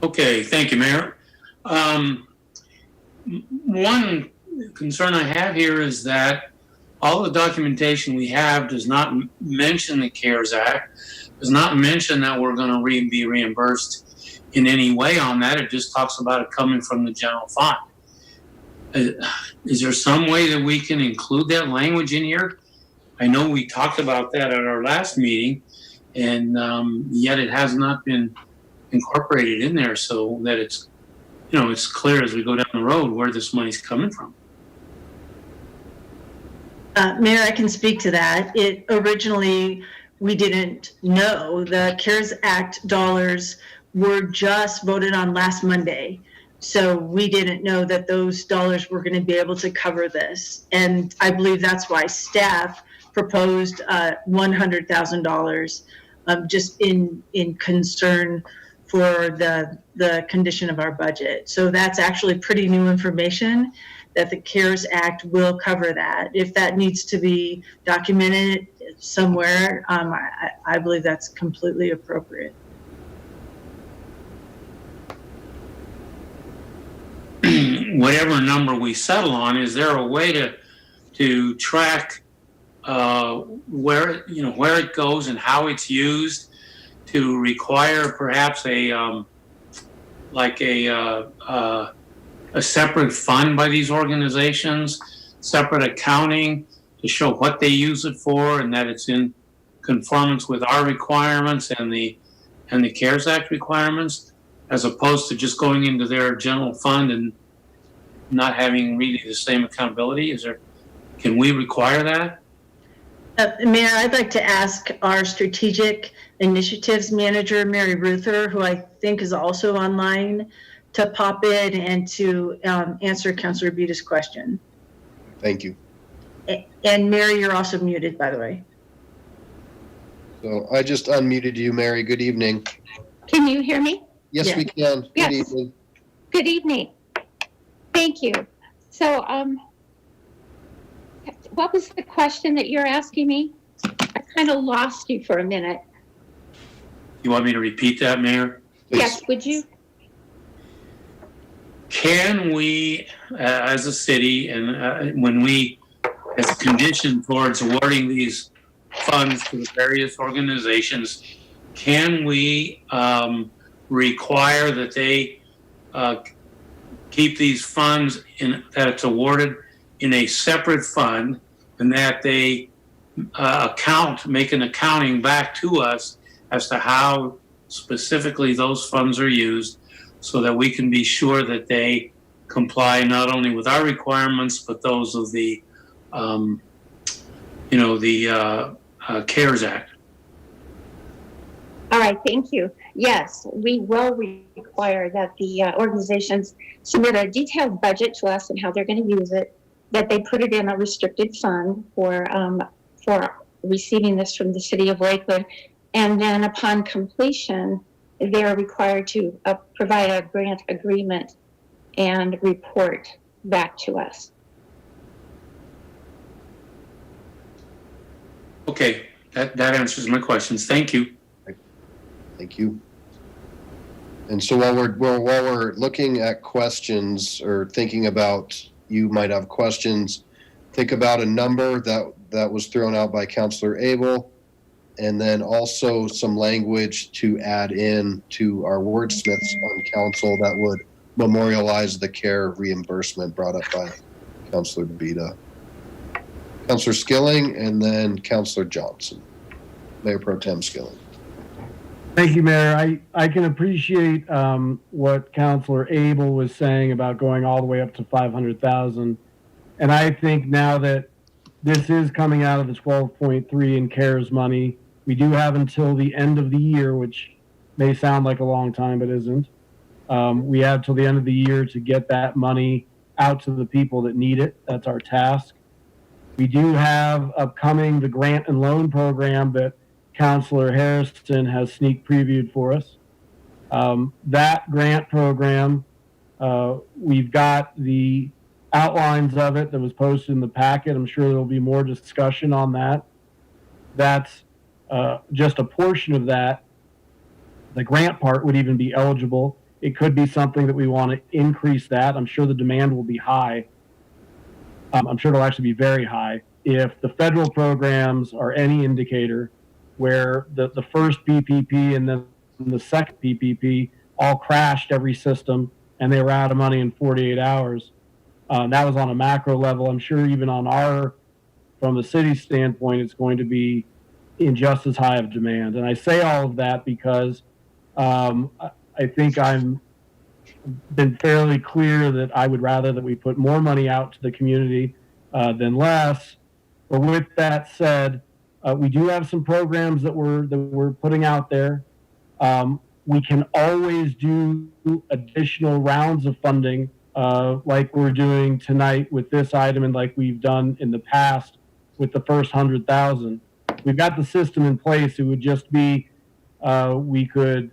Okay, thank you, Mayor. One concern I have here is that all the documentation we have does not mention the CARES Act, does not mention that we're going to be reimbursed in any way on that. It just talks about it coming from the general fund. Is there some way that we can include that language in here? I know we talked about that at our last meeting, and yet it has not been incorporated in there so that it's it's clear as we go down the road where this money's coming from. Mayor, I can speak to that. It originally, we didn't know the CARES Act dollars were just voted on last Monday. So we didn't know that those dollars were going to be able to cover this. And I believe that's why staff proposed $100,000 just in concern for the condition of our budget. So that's actually pretty new information that the CARES Act will cover that. If that needs to be documented somewhere, I believe that's completely appropriate. Whatever number we settle on, is there a way to track where it goes and how it's used, to require perhaps a separate fund by these organizations, separate accounting to show what they use it for and that it's in conformance with our requirements and the CARES Act requirements, as opposed to just going into their general fund and not having really the same accountability? Can we require that? Mayor, I'd like to ask our strategic initiatives manager, Mary Ruther, who I think is also online, to pop in and to answer Councilor Buta's question. Thank you. And Mary, you're also muted, by the way. So I just unmuted you, Mary. Good evening. Can you hear me? Yes, Yeah. we can. Good Yes. evening. Good evening. Thank you. So, what was the question that you're asking me? I kind of lost you for a minute. You want me to repeat that, Mayor? Please. Yes, would you? Can we, as a city, and when we, as a condition towards awarding these funds to the various organizations, can we require that they keep these funds that it's awarded in a separate fund, and that they make an accounting back to us as to how specifically those funds are used, so that we can be sure that they comply not only with our requirements but those of the CARES Act? All right, thank you. Yes, we will require that the organizations submit a detailed budget to us and how they're going to use it, that they put it in a restricted fund for receiving this from the city of Lakewood, and then upon completion, they are required to provide a grant agreement and report back to us. Okay, that answers my questions. Thank you. Thank you. And so while we're looking at questions or thinking about, you might have questions, think about a number that was thrown out by Councilor Abel, and then also some language to add in to our wordsmiths on council that would memorialize the care reimbursement brought up by Councilor Buta. Councilor Skilling, and then Councilor Johnson. Mayor Pro Tem Skilling. Thank you, Mayor. I can appreciate what Councilor Abel was saying about going all the way up to 500,000. And I think now that this is coming out of the 12.3 in CARES money, we do have until the end of the year, which may sound like a long time, but isn't. We have till the end of the year to get that money out to the people that need it. That's our task. We do have upcoming the grant and loan program that Councilor Harrison has sneak previewed for us. That grant program, we've got the outlines of it that was posted in the packet. I'm sure there'll be more discussion on that. That's just a portion of that. The grant part would even be eligible. It could be something that we want to increase that. I'm sure the demand will be high. I'm sure it'll actually be very high. If the federal programs are any indicator, where the first PPP and then the second PPP all crashed every system and they were out of money in 48 hours. That was on a macro level. I'm sure even from the city standpoint, it's going to be in just as high of demand. And I say all of that because I think I'm been fairly clear that I would rather that we put more money out to the community than less. But with that said, we do have some programs that we're putting out there. We can always do additional rounds of funding, like we're doing tonight with this item, and like we've done in the past with the first 100,000. We've got the system in place. It would just be we could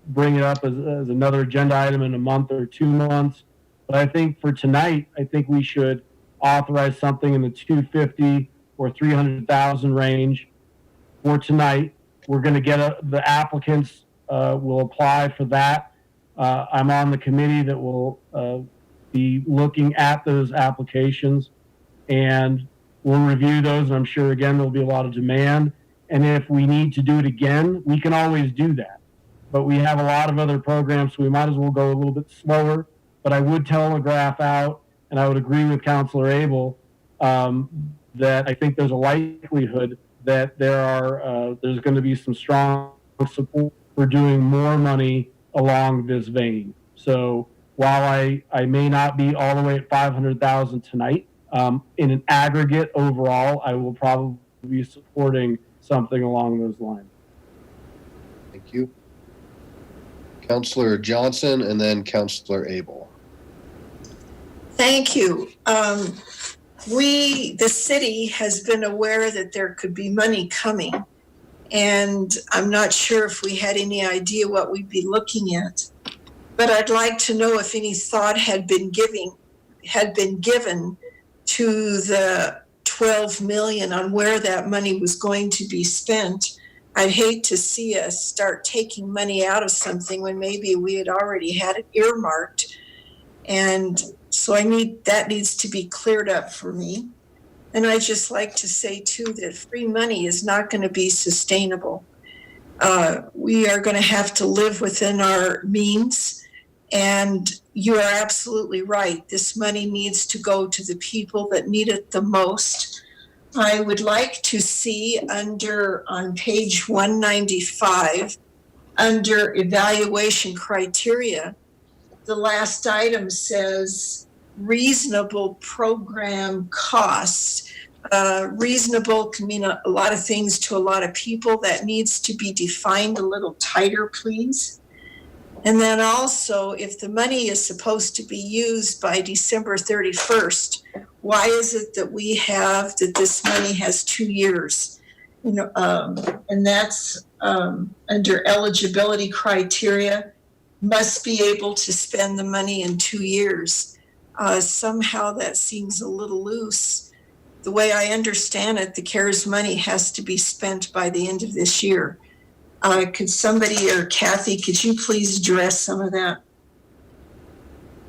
bring it up as another agenda item in a month or 2 months. But I think for tonight, I think we should authorize something in the 250 or 300,000 range for tonight. We're going to get the applicants will apply for that. I'm on the committee that will be looking at those applications, and we'll review those. And I'm sure again there'll be a lot of demand. And if we need to do it again, we can always do that. But we have a lot of other programs, so we might as well go a little bit slower. But I would telegraph out, and I would agree with Councilor Abel, that I think there's a likelihood that there's going to be some strong support for doing more money along this vein. So while I may not be all the way at 500,000 tonight, in an aggregate overall, I will probably be supporting something along those lines. Thank you. Councilor Johnson and then Councilor Abel. Thank you. The city has been aware that there could be money coming, and I'm not sure if we had any idea what we'd be looking at. But I'd like to know if any thought had been given to the 12 million on where that money was going to be spent. I'd hate to see us start taking money out of something when maybe we had already had it earmarked. And so that needs to be cleared up for me. And I'd just like to say too that free money is not going to be sustainable. We are going to have to live within our means. And you are absolutely right. This money needs to go to the people that need it the most. I would like to see on page 195, under evaluation criteria, the last item says reasonable program costs. Reasonable can mean a lot of things to a lot of people. That needs to be defined a little tighter, please. And then also, if the money is supposed to be used by December 31st, why is it that we have that this money has 2 years? And that's under eligibility criteria, must be able to spend the money in 2 years. Somehow that seems a little loose. The way I understand it, the CARES money has to be spent by the end of this year. Could somebody, or Kathy, could you please address some of that?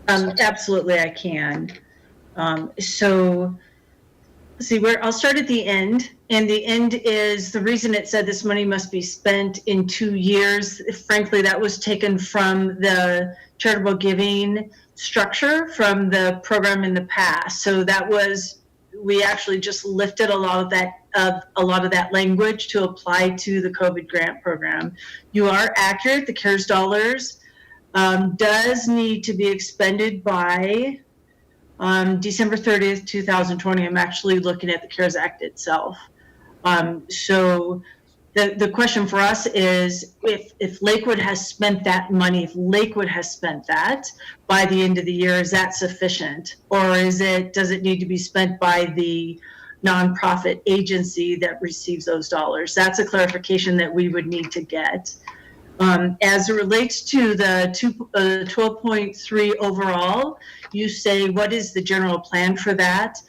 Absolutely, I can. So, let's see, I'll start at the end. And the end is the reason it said this money must be spent in 2 years. Frankly, that was taken from the charitable giving structure from the program in the past. So we actually just lifted a lot of that language to apply to the COVID grant program. You are accurate. The CARES dollars does need to be expended by December 30th, 2020. I'm actually looking at the CARES Act itself. So the question for us is if Lakewood has spent that money, if Lakewood has spent that by the end of the year, is that sufficient? Or does it need to be spent by the nonprofit agency that receives those dollars? That's a clarification that we would need to get. As it relates to the 12.3 overall, you say, what is the general plan for that?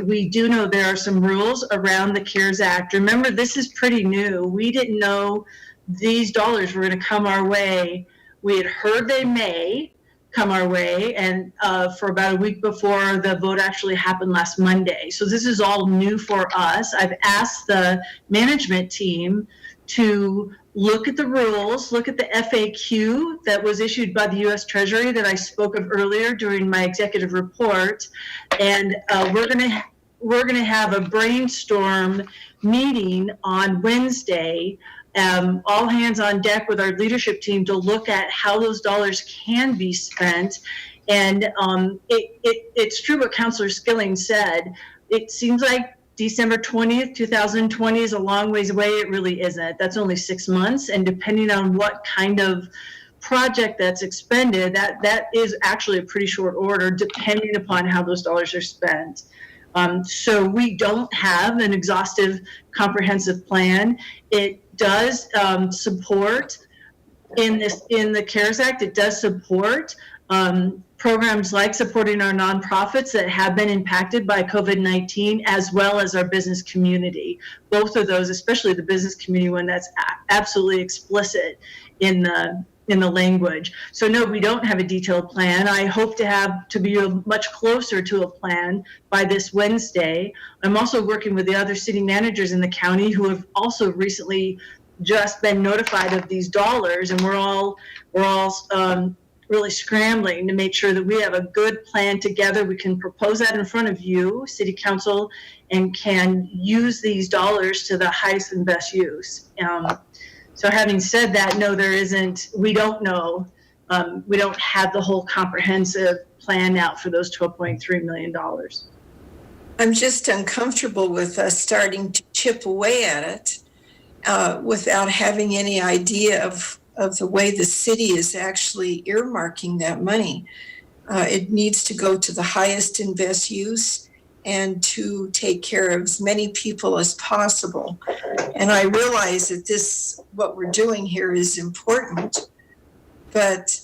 We do know there are some rules around the CARES Act. Remember, this is pretty new. We didn't know these dollars were going to come our way. We had heard they may come our way, and for about a week before the vote actually happened last Monday. So this is all new for us. I've asked the management team to look at the rules, look at the FAQ that was issued by the U.S. Treasury that I spoke of earlier during my executive report, and we're going to have a brainstorm meeting on Wednesday all hands on deck with our leadership team to look at how those dollars can be spent. And it's true what Councillor Skilling said. It seems like December 20th, 2020 is a long ways away. It really isn't. That's only 6 months. And depending on what kind of project that's expended, that is actually a pretty short order depending upon how those dollars are spent. So we don't have an exhaustive comprehensive plan. It does support in the CARES Act, it does support programs like supporting our nonprofits that have been impacted by COVID-19, as well as our business community. Be those, especially the business community one, that's absolutely explicit in the language. So no, we don't have a detailed plan. I hope to be much closer to a plan by this Wednesday. I'm also working with the other city managers in the county who have also recently just been notified of these dollars, and we're all really scrambling to make sure that we have a good plan together. We can propose that in front of you, City Council, and can use these dollars to the highest and best use. So having said that, no, there isn't, we don't know, we don't have the whole comprehensive plan out for those $12.3 million. I'm just uncomfortable with us starting to chip away at it without having any idea of the way the city is actually earmarking that money. It needs to go to the highest and best use and to take care of as many people as possible. And I realize that what we're doing here is important, but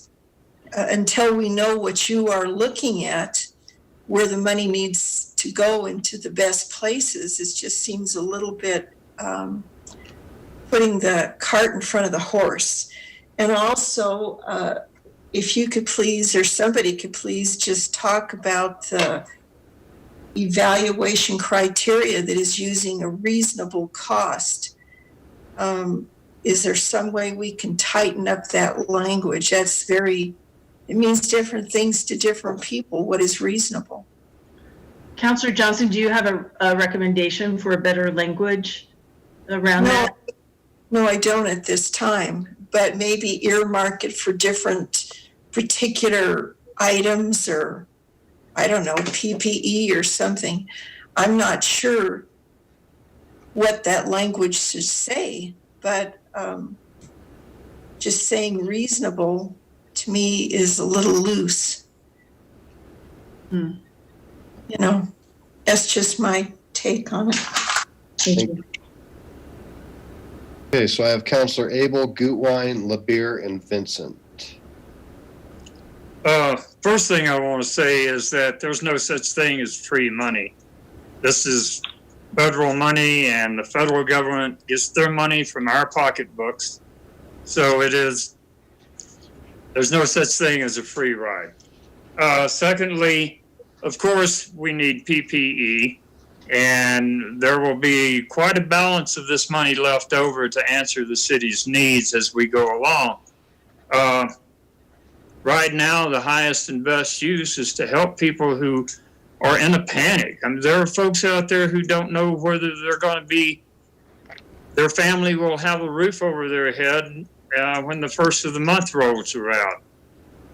until we know what you are looking at, where the money needs to go into the best places, it just seems a little bit putting the cart in front of the horse. And also, if you could please, or somebody could please just talk about the evaluation criteria that is using a reasonable cost. Is there some way we can tighten up that language? It means different things to different people. What is reasonable? Councillor Johnson, do you have a recommendation for a better language around that? No, I don't at this time, but maybe earmark it for different particular items, or I don't know, PPE or something. I'm not sure what that language should say, but just saying reasonable to me is a little loose. You know, that's just my take on it. Thank you. Okay, so I have Councillor Abel, Gutwein, LeBeer, and Vincent. First thing I want to say is that there's no such thing as free money. This is federal money, and the federal government gets their money from our pocketbooks. So there's no such thing as a free ride. Secondly, of course, we need PPE, and there will be quite a balance of this money left over to answer the city's needs as we go along. Right now, the highest and best use is to help people who are in a panic. I mean, there are folks out there who don't know whether they're going to be, their family will have a roof over their head when the first of the month rolls around.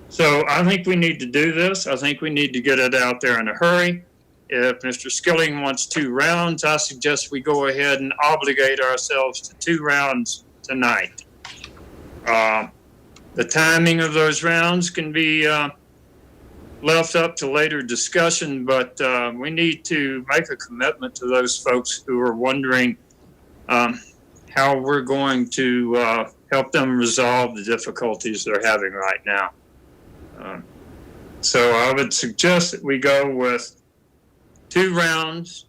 So I think we need to do this. I think we need to get it out there in a hurry. If Mr. Skilling wants 2 rounds, I suggest we go ahead and obligate ourselves to 2 rounds tonight. The timing of those rounds can be left up to later discussion, but we need to make a commitment to those folks who are wondering how we're going to help them resolve the difficulties they're having right now. So I would suggest that we go with 2 rounds.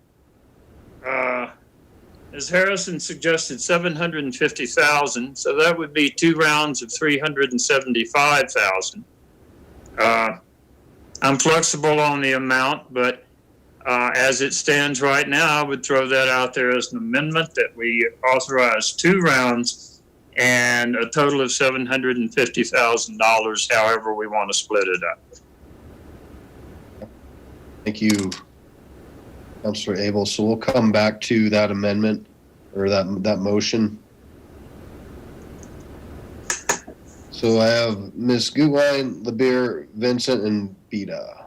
As Harrison suggested, 750,000, so that would be 2 rounds of 375,000. I'm flexible on the amount, but as it stands right now, I would throw that out there as an amendment that we authorize 2 rounds and a total of $750,000, however we want to split it up. Thank you, Councillor Abel. So we'll come back to that amendment or that motion. So I have Ms. Gutwein, LeBeer, Vincent, and Beta.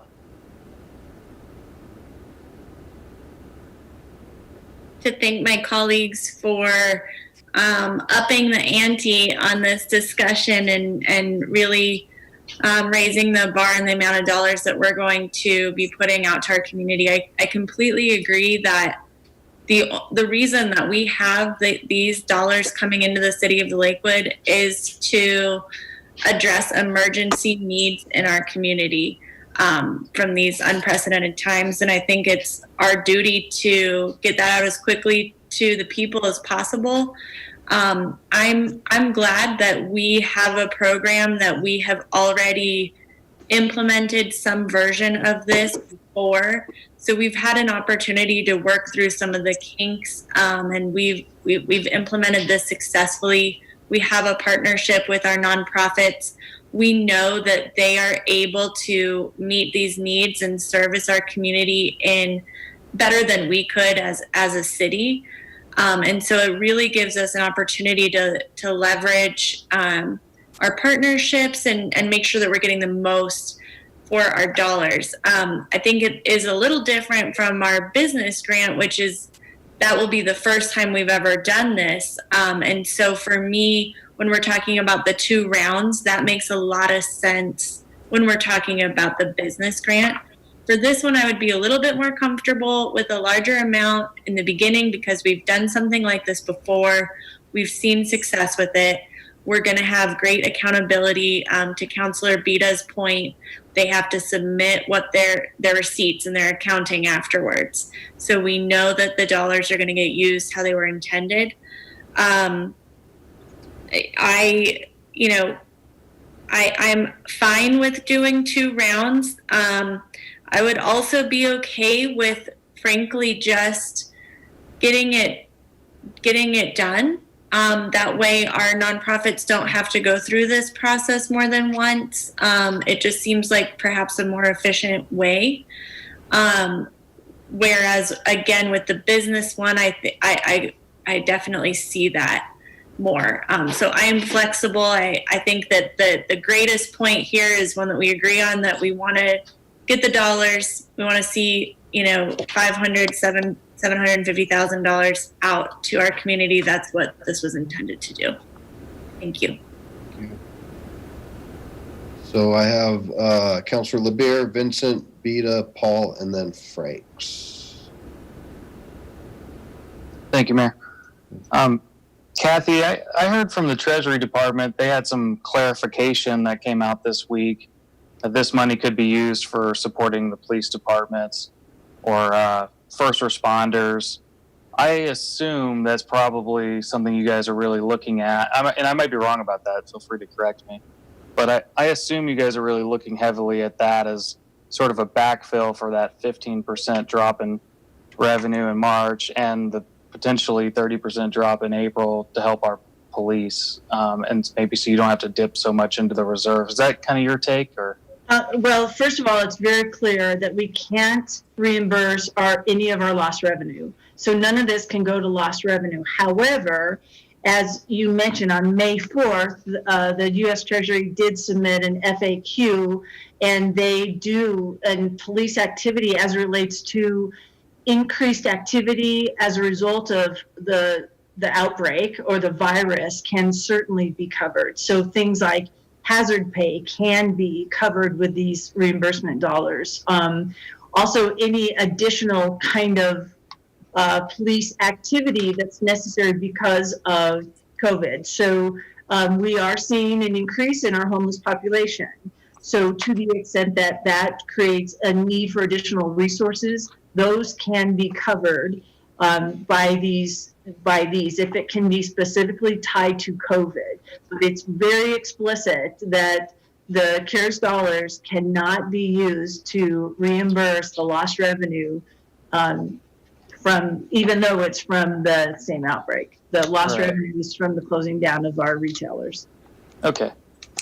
To thank my colleagues for upping the ante on this discussion and really raising the bar and the amount of dollars that we're going to be putting out to our community. I completely agree that the reason that we have these dollars coming into the city of Lakewood is to address emergency needs in our community from these unprecedented times. And I think it's our duty to get that out as quickly to the people as possible. I'm glad that we have a program that we have already implemented some version of this before. So we've had an opportunity to work through some of the kinks, and we've implemented this successfully. We have a partnership with our nonprofits. We know that they are able to meet these needs and service our community in better than we could as a city. And so it really gives us an opportunity to leverage our partnerships and make sure that we're getting the most for our dollars. I think it is a little different from our business grant, which is that will be the first time we've ever done this. And so for me, when we're talking about the 2 rounds, that makes a lot of sense when we're talking about the business grant. For this one, I would be a little bit more comfortable with a larger amount in the beginning because we've done something like this before. We've seen success with it. We're going to have great accountability. To Councilor Beta's point, they have to submit what their receipts and their accounting afterwards. So we know that the dollars are going to get used how they were intended. I'm fine with doing 2 rounds. I would also be okay with, frankly, just getting it done. That way our nonprofits don't have to go through this process more than once. It just seems like perhaps a more efficient way. Whereas, again, with the business one, I definitely see that more. So I am flexible. I think that the greatest point here is one that we agree on, that we want to get the dollars. We want to see, $750,000 out to our community. That's what this was intended to do. Thank you. So I have Councilor LeBeer, Vincent, Beta, Paul, and then Franks. Thank you, Mayor. Kathy, I heard from the Treasury Department, they had some clarification that came out this week that this money could be used for supporting the police departments or first responders. I assume that's probably something you guys are really looking at. And I might be wrong about that. Feel free to correct me. But I assume you guys are really looking heavily at that as sort of a backfill for that 15% drop in revenue in March and the potentially 30% drop in April to help our police, and maybe so you don't have to dip so much into the reserve. Is that kind of your take, or? Well, first of all, it's very clear that we can't reimburse any of our lost revenue. So none of this can go to lost revenue. However, as you mentioned, on May 4th, the U.S. Treasury did submit an FAQ, and and police activity as it relates to increased activity as a result of the outbreak or the virus can certainly be covered. So things like hazard pay can be covered with these reimbursement dollars. Also, any additional kind of police activity that's necessary because of COVID. So we are seeing an increase in our homeless population. So to the extent that that creates a need for additional resources, those can be covered by these, if it can be specifically tied to COVID. But it's very explicit that the CARES dollars cannot be used to reimburse the lost revenue even though it's from the same outbreak. The lost revenue is from the closing down of our retailers. Okay.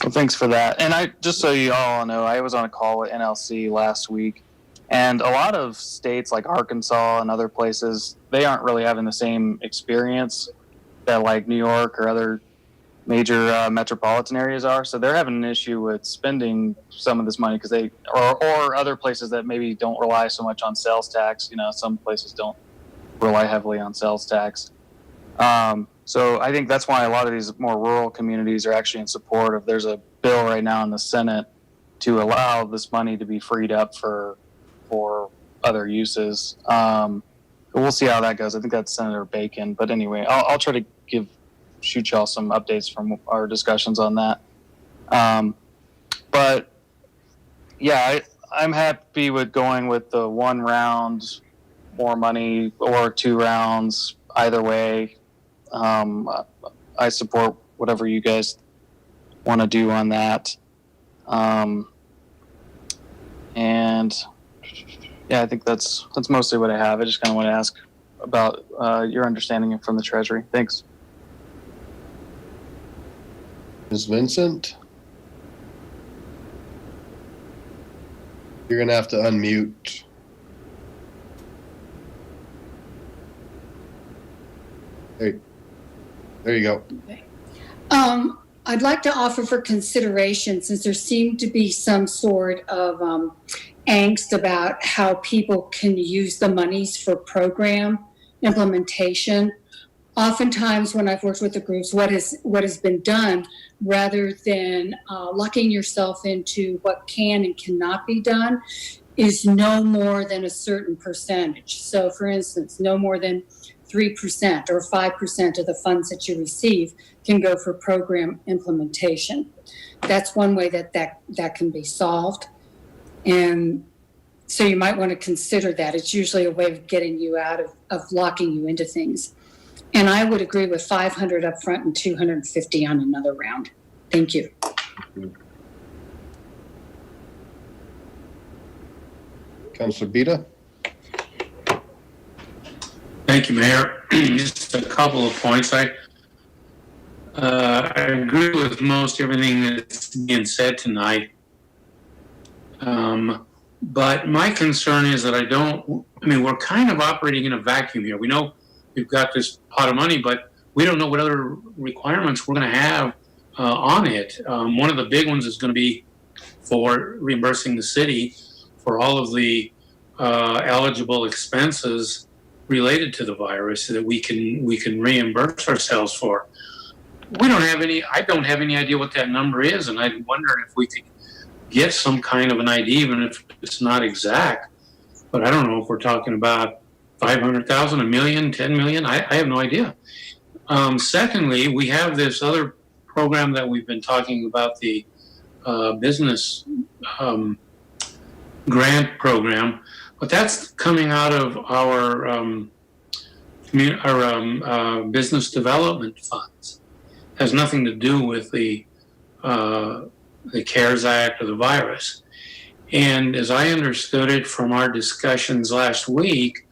Well, thanks for that. And just so you all know, I was on a call with NLC last week, and a lot of states like Arkansas and other places, they aren't really having the same experience that like New York or other major metropolitan areas are. So they're having an issue with spending some of this money because or other places that maybe don't rely so much on sales tax. You know, some places don't rely heavily on sales tax. So I think that's why a lot of these more rural communities are actually in support of. There's a bill right now in the Senate to allow this money to be freed up for other uses. But we'll see how that goes. I think that's Senator Bacon. But anyway, I'll try to shoot y'all some updates from our discussions on that. But yeah, I'm happy with going with the 1 round, more money, or 2 rounds, either way. I support whatever you guys want to do on that. And yeah, I think that's mostly what I have. I just kind of want to ask about your understanding from the Treasury. Thanks. Ms. Vincent? You're going to have to unmute. There you go. I'd like to offer for consideration, since there seemed to be some sort of angst about how people can use the monies for program implementation. Oftentimes when I've worked with the groups, what has been done, rather than locking yourself into what can and cannot be done, is no more than a certain percentage. So for instance, no more than 3% or 5% of the funds that you receive can go for program implementation. That's one way that can be solved. And so you might want to consider that. It's usually a way of getting you out of locking you into things. And I would agree with 500 up front and 250 on another round. Thank you. Councilor Bita? Thank you, Mayor. Just a couple of points. I agree with most everything that's being said tonight. But my concern is that we're kind of operating in a vacuum here. We know we've got this pot of money, but we don't know what other requirements we're going to have on it. One of the big ones is going to be for reimbursing the city for all of the eligible expenses related to the virus that we can reimburse ourselves for. I don't have any idea what that number is, and I wonder if we could get some kind of an idea, even if it's not exact. But I don't know if we're talking about 500,000, $1 million, 10 million. I have no idea. Secondly, we have this other program that we've been talking about, the business grant program, but that's coming out of our business development funds. It has nothing to do with the CARES Act or the virus. And as I understood it from our discussions last week,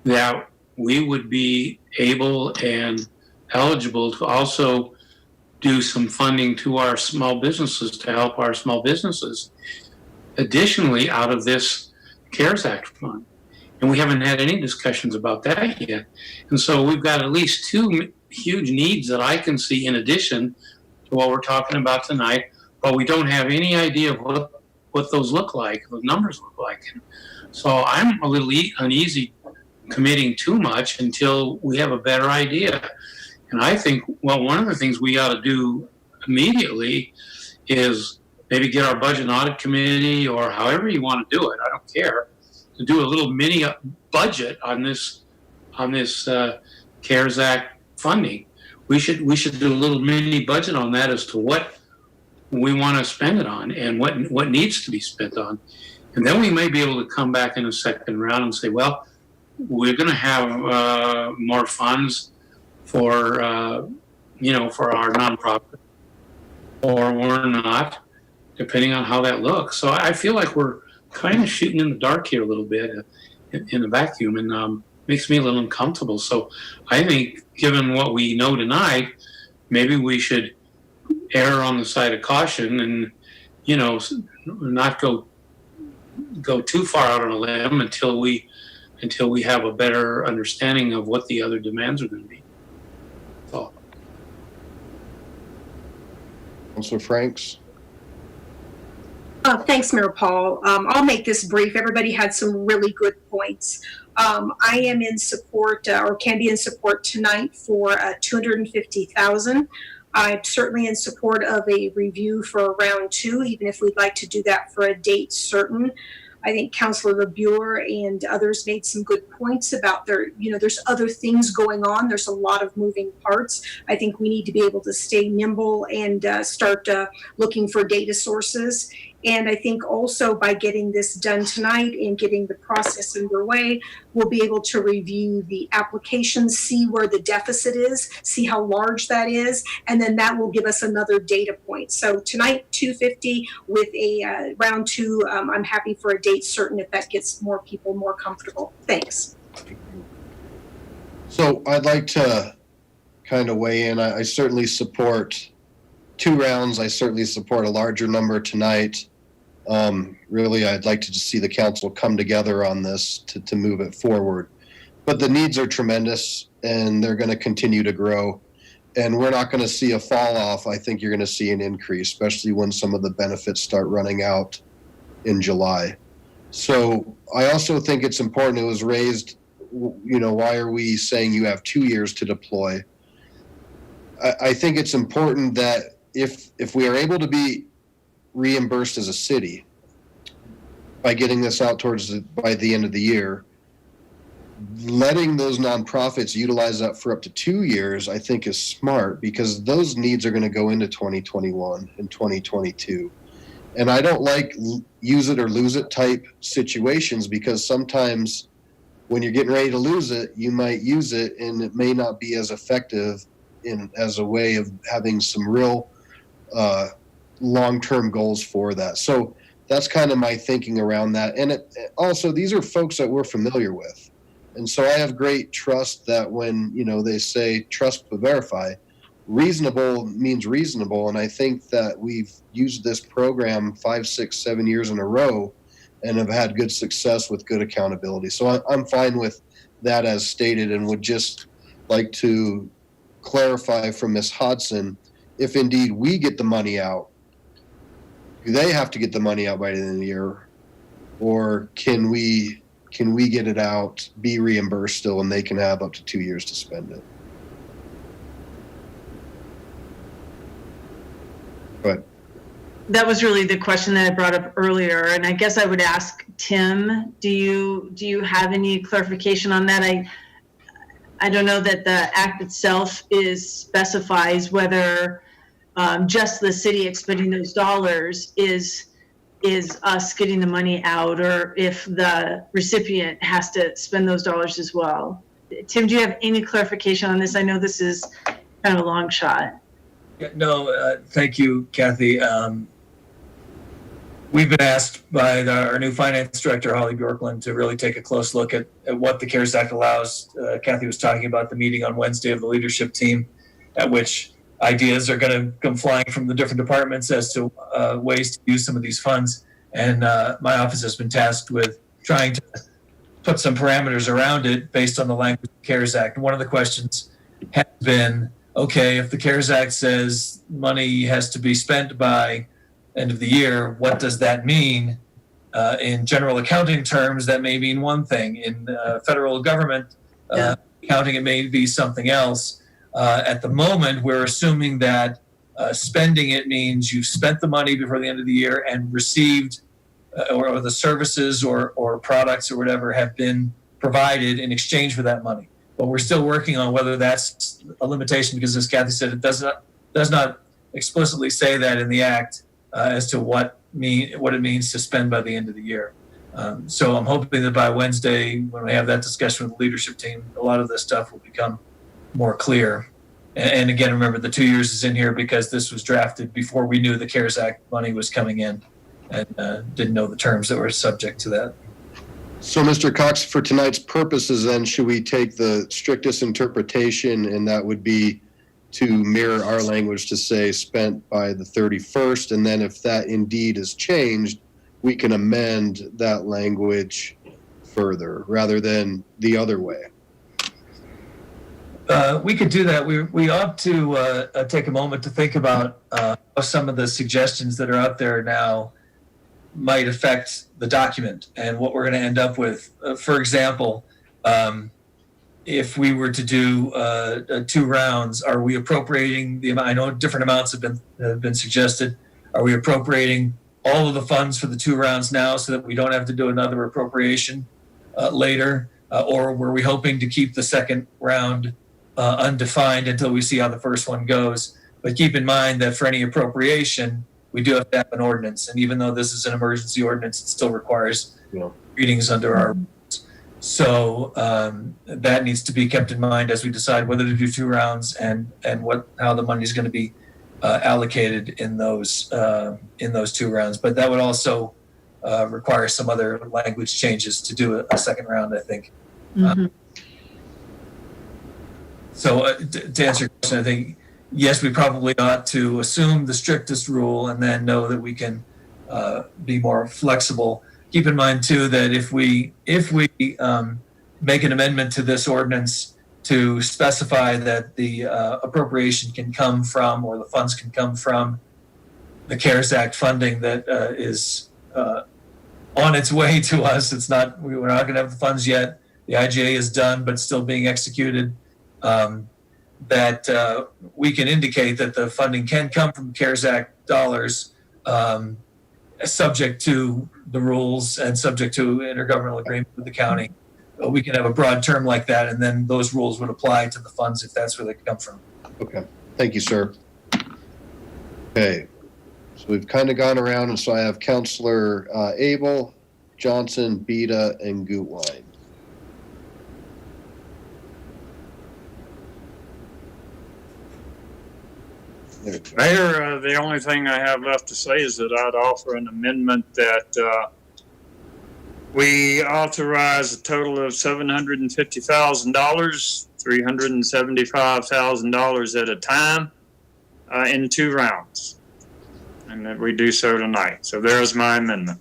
that we would be able and eligible to also do some funding to our small businesses to help our small businesses. Additionally, out of this CARES Act fund. And we haven't had any discussions about that yet. And so we've got at least 2 huge needs that I can see in addition to what we're talking about tonight, but we don't have any idea of what those look like, what numbers look like. So I'm a little uneasy committing too much until we have a better idea. And I think, well, one of the things we ought to do immediately is maybe get our budget and audit committee, or however you want to do it, I don't care, to do a little mini budget on this CARES Act funding. We should do a little mini budget on that as to what we want to spend it on and what needs to be spent on. And then we may be able to come back in a second round and say, well, we're going to have more funds for for our nonprofit, or we're not, depending on how that looks. So I feel like we're kind of shooting in the dark here a little bit in a vacuum, and makes me a little uncomfortable. So I think, given what we know tonight, maybe we should err on the side of caution and, not go too far out on a limb until we have a better understanding of what the other demands are going to be. So. Councilor Franks? Thanks, Mayor Paul. I'll make this brief. Everybody had some really good points. I am in support, or can be in support tonight for $250,000. I'm certainly in support of a review for round two, even if we'd like to do that for a date certain. I think Councilor LeBure and others made some good points about there's other things going on. There's a lot of moving parts. I think we need to be able to stay nimble and start looking for data sources. And I think also by getting this done tonight and getting the process underway, we'll be able to review the applications, see where the deficit is, see how large that is, and then that will give us another data point. So tonight, 250 with a round two. I'm happy for a date certain if that gets more people more comfortable. Thanks. So I'd like to kind of weigh in. I certainly support 2 rounds. I certainly support a larger number tonight. Really, I'd like to just see the council come together on this to move it forward. But the needs are tremendous and they're going to continue to grow. And we're not going to see a fall off. I think you're going to see an increase, especially when some of the benefits start running out in July. So I also think it's important, it was raised, why are we saying you have 2 years to deploy? I think it's important that if we are able to be reimbursed as a city by getting this out by the end of the year, letting those nonprofits utilize that for up to 2 years, I think is smart, because those needs are going to go into 2021 and 2022. And I don't like use it or lose it type situations, because sometimes when you're getting ready to lose it, you might use it and it may not be as effective as a way of having some real long-term goals for that. So that's kind of my thinking around that. And also, these are folks that we're familiar with. And so I have great trust that when, they say trust but verify, reasonable means reasonable. And I think that we've used this program 5, 6, 7 years in a row and have had good success with good accountability. So I'm fine with that as stated, and would just like to clarify from Ms. Hodson, if indeed we get the money out, do they have to get the money out by the end of the year, or can we get it out, be reimbursed still, and they can have up to 2 years to spend it? But That was really the question that I brought up earlier, and I guess I would ask Tim, do you have any clarification on that? I don't know that the act itself specifies whether just the city expending those dollars is us getting the money out, or if the recipient has to spend those dollars as well. Tim, do you have any clarification on this? I know this is kind of a long shot. Yeah, no, thank you, Kathy. We've been asked by our new finance director, Holly Bjorklund, to really take a close look at what the CARES Act allows. Kathy was talking about the meeting on Wednesday of the leadership team, at which ideas are going to come flying from the different departments as to ways to use some of these funds. And my office has been tasked with trying to put some parameters around it based on the language of the CARES Act. And one of the questions has been, okay, if the CARES Act says money has to be spent by end of the year, what does that mean? In general accounting terms, that may mean one thing. In federal government accounting, it may be something else. At the moment, we're assuming that spending it means you've spent the money before the end of the year and received, or the services or products or whatever have been provided in exchange for that money. But we're still working on whether that's a limitation, because as Kathy said, it does not explicitly say that in the act as to what it means to spend by the end of the year. So I'm hoping that by Wednesday, when we have that discussion with the leadership team, a lot of this stuff will become more clear. And again, remember, the 2 years is in here because this was drafted before we knew the CARES Act money was coming in, and didn't know the terms that were subject to that. So, Mr. Cox, for tonight's purposes, then, should we take the strictest interpretation, and that would be to mirror our language to say spent by the 31st, and then if that indeed is changed, we can amend that language further rather than the other way? We could do that. We ought to take a moment to think about how some of the suggestions that are out there now might affect the document and what we're going to end up with. For example, if we were to do 2 rounds, are we appropriating the amount? I know different amounts have been suggested. Are we appropriating all of the funds for the 2 rounds now so that we don't have to do another appropriation later? Or were we hoping to keep the second round undefined until we see how the first one goes? But keep in mind that for any appropriation, we do have to have an ordinance. And even though this is an emergency ordinance, it still requires readings under our rules. So that needs to be kept in mind as we decide whether to do 2 rounds and how the money is going to be allocated in those 2 rounds. But that would also require some other language changes to do a second round, I think. So to answer your question, I think, yes, we probably ought to assume the strictest rule and then know that we can be more flexible. Keep in mind, too, that if we make an amendment to this ordinance to specify that the appropriation can come from, or the funds can come from, the CARES Act funding that is on its way to us. We're not going to have the funds yet. The IGA is done, but still being executed. That we can indicate that the funding can come from CARES Act dollars, subject to the rules and subject to intergovernmental agreement with the county. We can have a broad term like that, and then those rules would apply to the funds if that's where they come from. Okay. Thank you, sir. Okay. So we've kind of gone around, and so I have Counselor Abel, Johnson, Beta, and Gutwein. Mayor, the only thing I have left to say is that I'd offer an amendment that we authorize a total of $750,000, $375,000 at a time in 2 rounds, and that we do so tonight. So there's my amendment.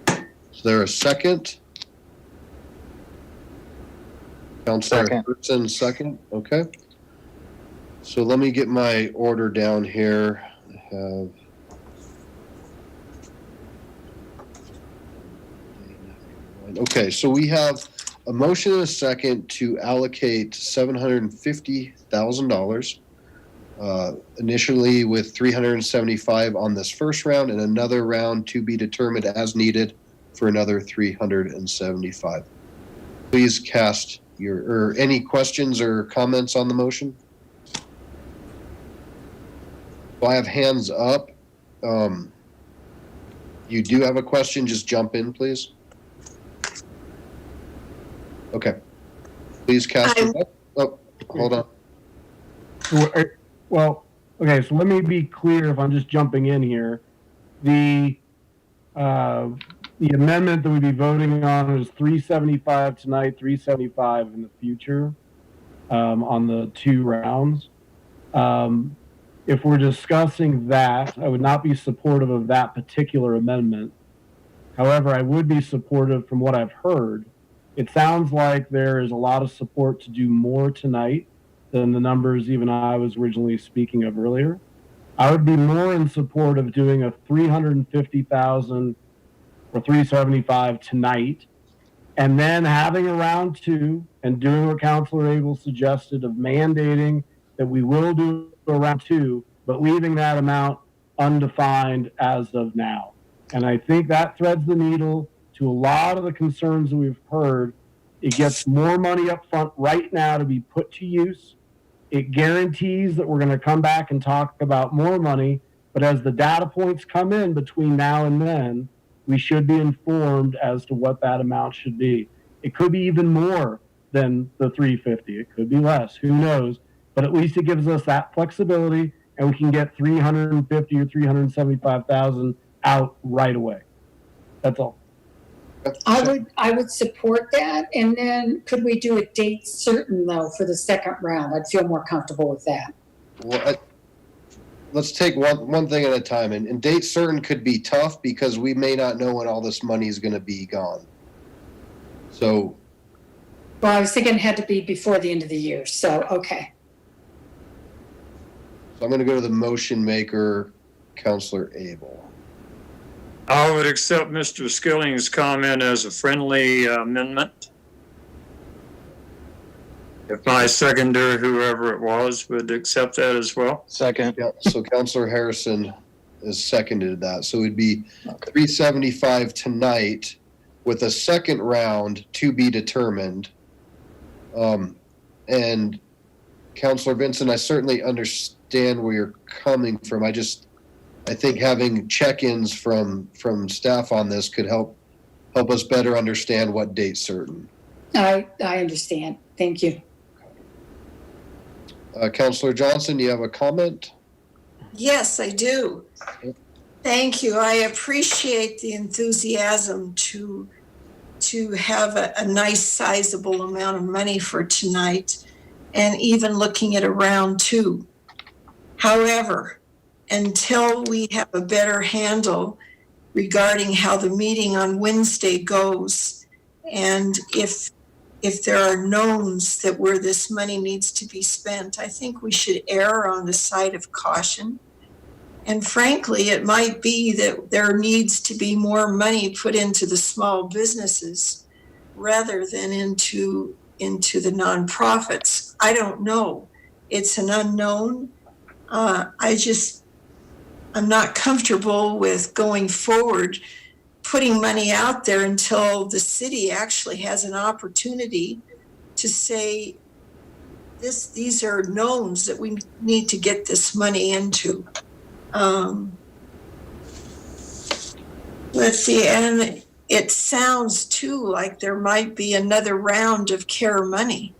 Is there a second? Counselor Hudson, second. Okay. So let me get my order down here. I have okay, so we have a motion and a second to allocate $750,000, initially with $375,000 on this first round, and another round to be determined as needed for another $375,000. Please cast or any questions or comments on the motion? So I have hands up. You do have a question, just jump in, please. Okay. Please cast your vote. Oh, hold on. Well, okay, so let me be clear if I'm just jumping in here. The amendment that we'd be voting on is 375 tonight, 375 in the future on the 2 rounds. If we're discussing that, I would not be supportive of that particular amendment. However, I would be supportive from what I've heard. It sounds like there is a lot of support to do more tonight than the numbers even I was originally speaking of earlier. I would be more in support of doing a $350,000 or $375,000 tonight, and then having a round 2 and doing what Councilor Abel suggested of mandating that we will do a round 2, but leaving that amount undefined as of now. And I think that threads the needle to a lot of the concerns that we've heard. It gets more money up front right now to be put to use. It guarantees that we're going to come back and talk about more money, but as the data points come in between now and then, we should be informed as to what that amount should be. It could be even more than the 350. It could be less. Who knows? But at least it gives us that flexibility, and we can get 350 or 375,000 out right away. That's all. I would support that. And then could we do a date certain though for the second round? I'd feel more comfortable with that. Well, let's take one thing at a time. And date certain could be tough because we may not know when all this money is going to be gone. So Well, I was thinking it had to be before the end of the year, so, okay. So I'm going to go to the motion maker, Counselor Abel. I would accept Mr. Skilling's comment as a friendly amendment. If my seconder, whoever it was, would accept that as well. Second. Yeah, so Counselor Harrison has seconded that. So it'd be 375 tonight with a second round to be determined. And Counselor Vincent, I certainly understand where you're coming from. I think having check-ins from staff on this could help us better understand what date certain. I understand. Thank you. Counselor Johnson, do you have a comment? Yes, I do. Thank you. I appreciate the enthusiasm to have a nice sizable amount of money for tonight and even looking at a round two. However, until we have a better handle regarding how the meeting on Wednesday goes, and if there are knowns that where this money needs to be spent, I think we should err on the side of caution. And frankly, it might be that there needs to be more money put into the small businesses rather than into the nonprofits. I don't know. It's an unknown. I'm not comfortable with going forward, putting money out there until the city actually has an opportunity to say, these are knowns that we need to get this money into. Let's see, and it sounds too like there might be another round of CARE money.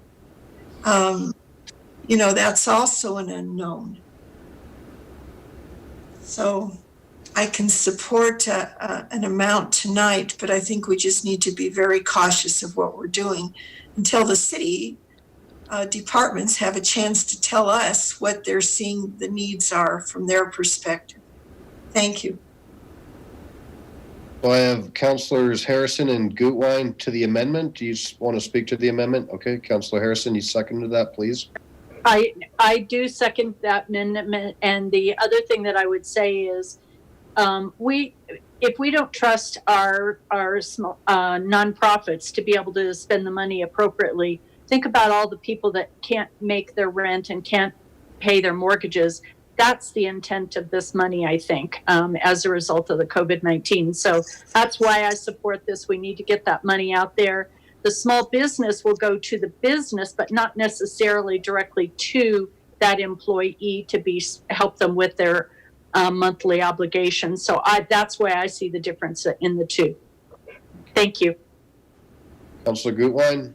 That's also an unknown. So I can support an amount tonight, but I think we just need to be very cautious of what we're doing until the city departments have a chance to tell us what they're seeing the needs are from their perspective. Thank you. So I have Counselors Harrison and Gutwein to the amendment. Do you want to speak to the amendment? Okay, Counselor Harrison, you seconded that, please. I do second that amendment. And the other thing that I would say is, if we don't trust our small nonprofits to be able to spend the money appropriately, think about all the people that can't make their rent and can't pay their mortgages. That's the intent of this money, I think, as a result of the COVID-19. So that's why I support this. We need to get that money out there. The small business will go to the business, but not necessarily directly to that employee to help them with their monthly obligations. So that's why I see the difference in the two. Thank you. Counselor Gutwein?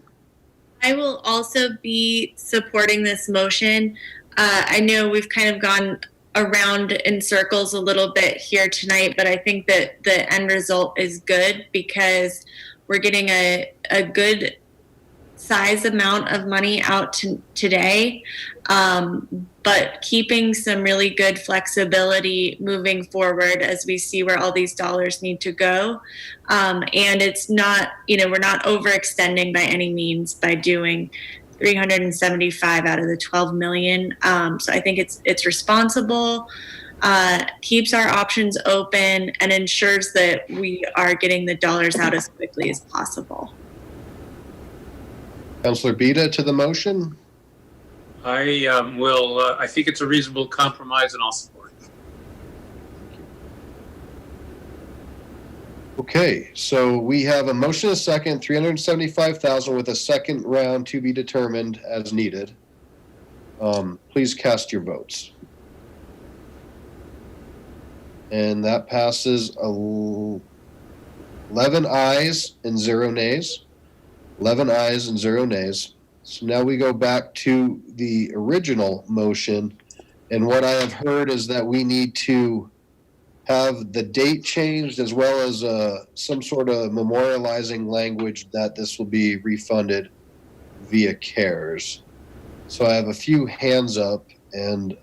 I will also be supporting this motion. I know we've kind of gone around in circles a little bit here tonight, but I think that the end result is good because we're getting a good size amount of money out today, but keeping some really good flexibility moving forward as we see where all these dollars need to go. And it's not, we're not overextending by any means by doing 375 out of the 12 million. So I think it's responsible, keeps our options open, and ensures that we are getting the dollars out as quickly as possible. Counselor Bida to the motion? I think it's a reasonable compromise and I'll support it. Okay, so we have a motion, a second, 375,000 with a second round to be determined as needed. Please cast your votes. And that passes 11 ayes and 0 nays. 11 ayes and 0 nays. So now we go back to the original motion. And what I have heard is that we need to have the date changed as well as some sort of memorializing language that this will be refunded via CARES. So I have a few hands up, and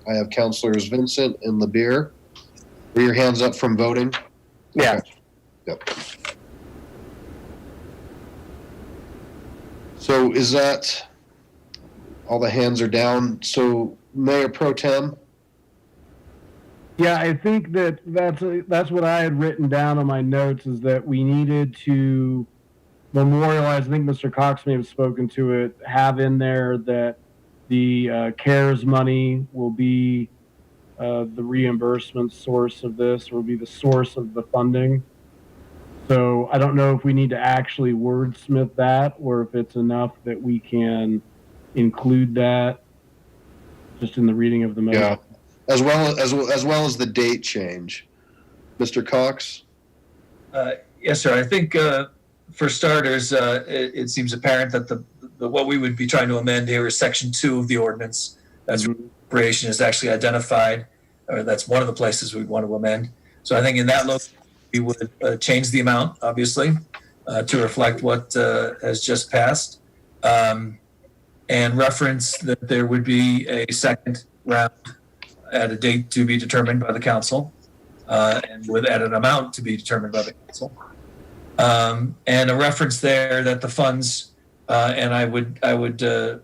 I have Councilors Vincent and LeBeer. Were your hands up from voting? Yeah. Okay. Yep. So is that, all the hands are down? So Mayor Pro Tem? Yeah, I think that's what I had written down on my notes, is that we needed to memorialize, I think Mr. Cox may have spoken to it, have in there that the CARES money will be the reimbursement source of this, will be the source of the funding. So I don't know if we need to actually wordsmith that, or if it's enough that we can include that just in the reading of the motion. Yeah, as well as the date change. Mr. Cox? Yes, sir. I think for starters, it seems apparent that the what we would be trying to amend here is Section 2 of the ordinance. That's appropriation is actually identified, or that's one of the places we want to amend. So I think in that look, we would change the amount, obviously, to reflect what has just passed, and reference that there would be a second round at a date to be determined by the council, and at an amount to be determined by the council. And a reference there that the funds, and I would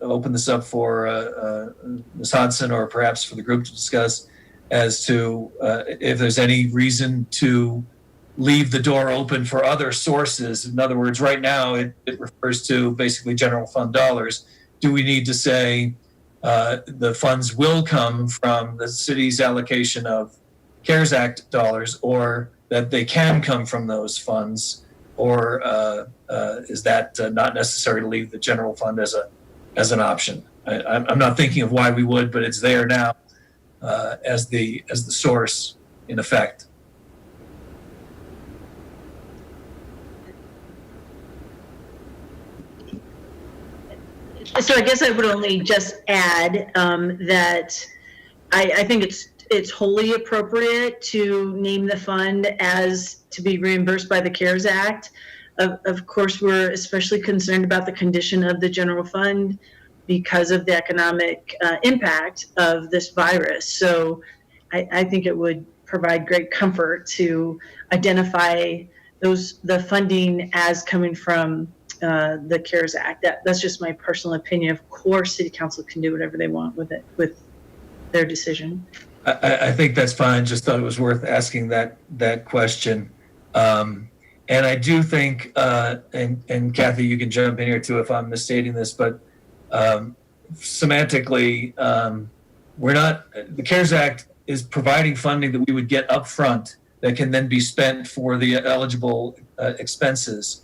open this up for Ms. Hodson or perhaps for the group to discuss as to if there's any reason to leave the door open for other sources. In other words, right now it refers to basically general fund dollars. Do we need to say the funds will come from the city's allocation of CARES Act dollars, or that they can come from those funds? Or is that not necessary to leave the general fund as an option? I'm not thinking of why we would, but it's there now as the source in effect. So I guess I would only just add that I think it's wholly appropriate to name the fund as to be reimbursed by the CARES Act. Of course, we're especially concerned about the condition of the general fund because of the economic impact of this virus. So I think it would provide great comfort to identify the funding as coming from the CARES Act. That's just my personal opinion. Of course, City Council can do whatever they want with it, with their decision. I think that's fine. Just thought it was worth asking that question. And I do think, and Kathy, you can jump in here too if I'm misstating this, but semantically, the CARES Act is providing funding that we would get up front that can then be spent for the eligible expenses,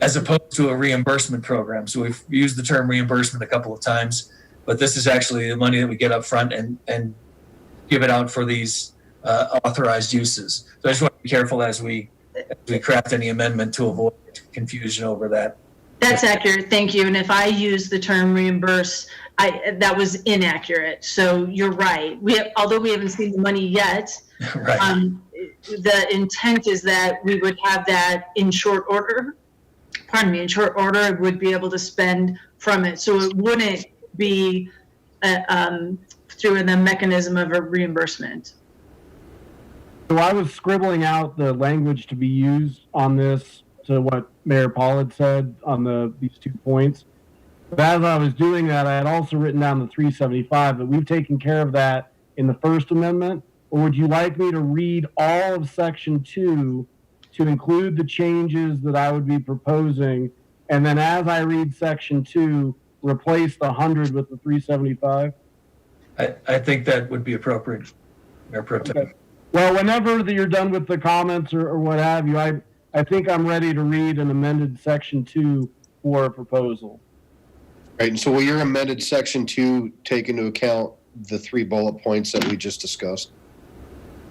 as opposed to a reimbursement program. So we've used the term reimbursement a couple of times, but this is actually the money that we get up front and give it out for these authorized uses. So I just want to be careful as we craft any amendment to avoid confusion over that. That's accurate. Thank you. And if I use the term reimburse, that was inaccurate. So you're right. Although we haven't seen the money yet, right. The intent is that we would have that in short order. Pardon me, in short order, I would be able to spend from it. So it wouldn't be through the mechanism of a reimbursement. So I was scribbling out the language to be used on this to what Mayor Paul had said on these 2 points. But as I was doing that, I had also written down the 375, but we've taken care of that in the First Amendment. Or would you like me to read all of Section 2 to include the changes that I would be proposing, and then as I read Section 2, replace the 100 with the 375? I think that would be appropriate, Mayor Pro Tem. Okay. Well, whenever you're done with the comments or what have you, I think I'm ready to read an amended Section 2 for a proposal. Right, and so will your amended Section 2 take into account the 3 bullet points that we just discussed?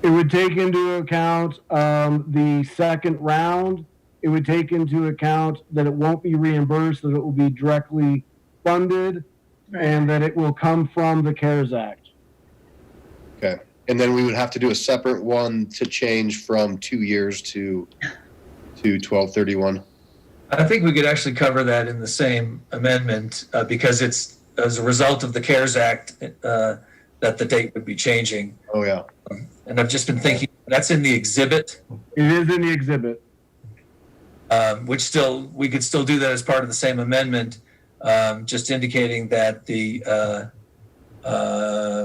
It would take into account the second round. It would take into account that it won't be reimbursed, that it will be directly funded, and that it will come from the CARES Act. Okay, and then we would have to do a separate one to change from 2 years to 12/31. I think we could actually cover that in the same amendment because it's as a result of the CARES Act that the date would be changing. Oh, yeah. And I've just been thinking, that's in the exhibit. It is in the exhibit. We could still do that as part of the same amendment. just indicating that the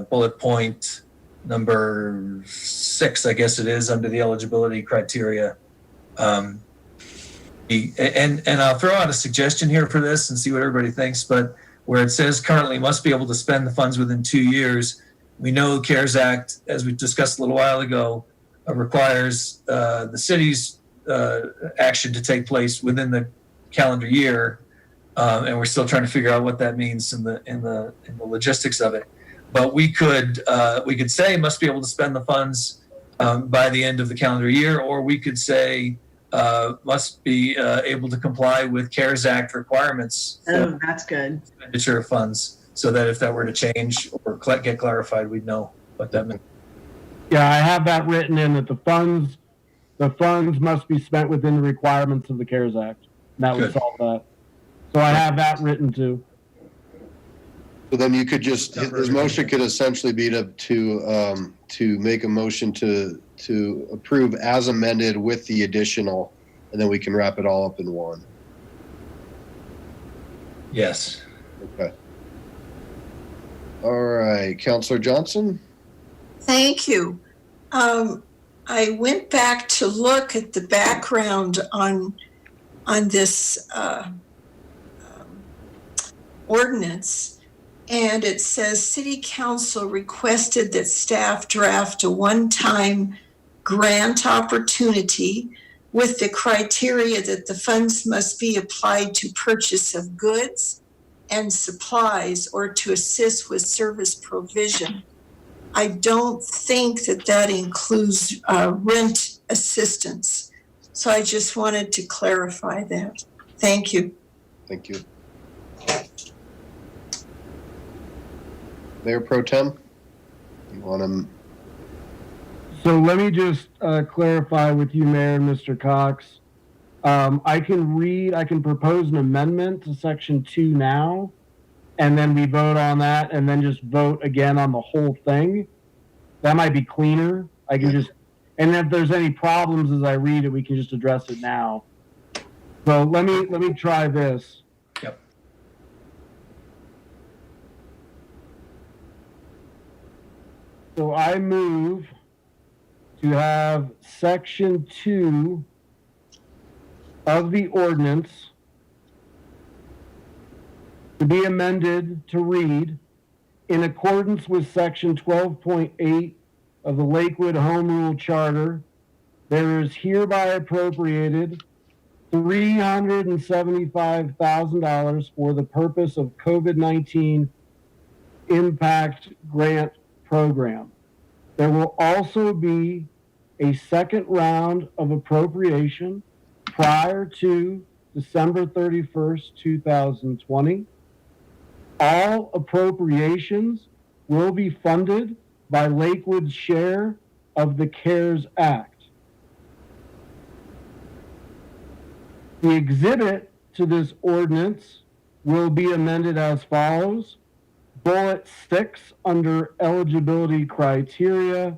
bullet point number 6, I guess it is, under the eligibility criteria. And I'll throw out a suggestion here for this and see what everybody thinks, but where it says currently must be able to spend the funds within 2 years, we know the CARES Act, as we discussed a little while ago, requires the city's action to take place within the calendar year, and we're still trying to figure out what that means in the logistics of it. But we could say must be able to spend the funds by the end of the calendar year, or we could say must be able to comply with CARES Act requirements. Oh, that's good. Expenditure of funds, so that if that were to change or get clarified, we'd know what that meant. Yeah, I have that written in that the funds must be spent within the requirements of the CARES Act. And that would Good. solve that. So I have that written too. So then you could just, his motion could essentially be to make a motion to approve as amended with the additional, and then we can wrap it all up in one. Yes. Okay. All right, Counselor Johnson? Thank you. I went back to look at the background on this ordinance, and it says City Council requested that staff draft a one-time grant opportunity with the criteria that the funds must be applied to purchase of goods and supplies or to assist with service provision. I don't think that includes rent assistance. So I just wanted to clarify that. Thank you. Thank you. Mayor Pro Tem, you want to? So let me just clarify with you, Mayor and Mr. Cox. I can propose an amendment to section 2 now, and then we vote on that, and then just vote again on the whole thing. That might be cleaner. I can just, and if there's any problems as I read it, we can just address it now. So let me try this. Yep. So I move to have section 2 of the ordinance to be amended to read, in accordance with section 12.8 of the Lakewood Home Rule Charter, there is hereby appropriated $375,000 for the purpose of COVID-19 Impact Grant Program. There will also be a second round of appropriation prior to December 31st, 2020. All appropriations will be funded by Lakewood's share of the CARES Act. The exhibit to this ordinance will be amended as follows. Bullet 6 under eligibility criteria.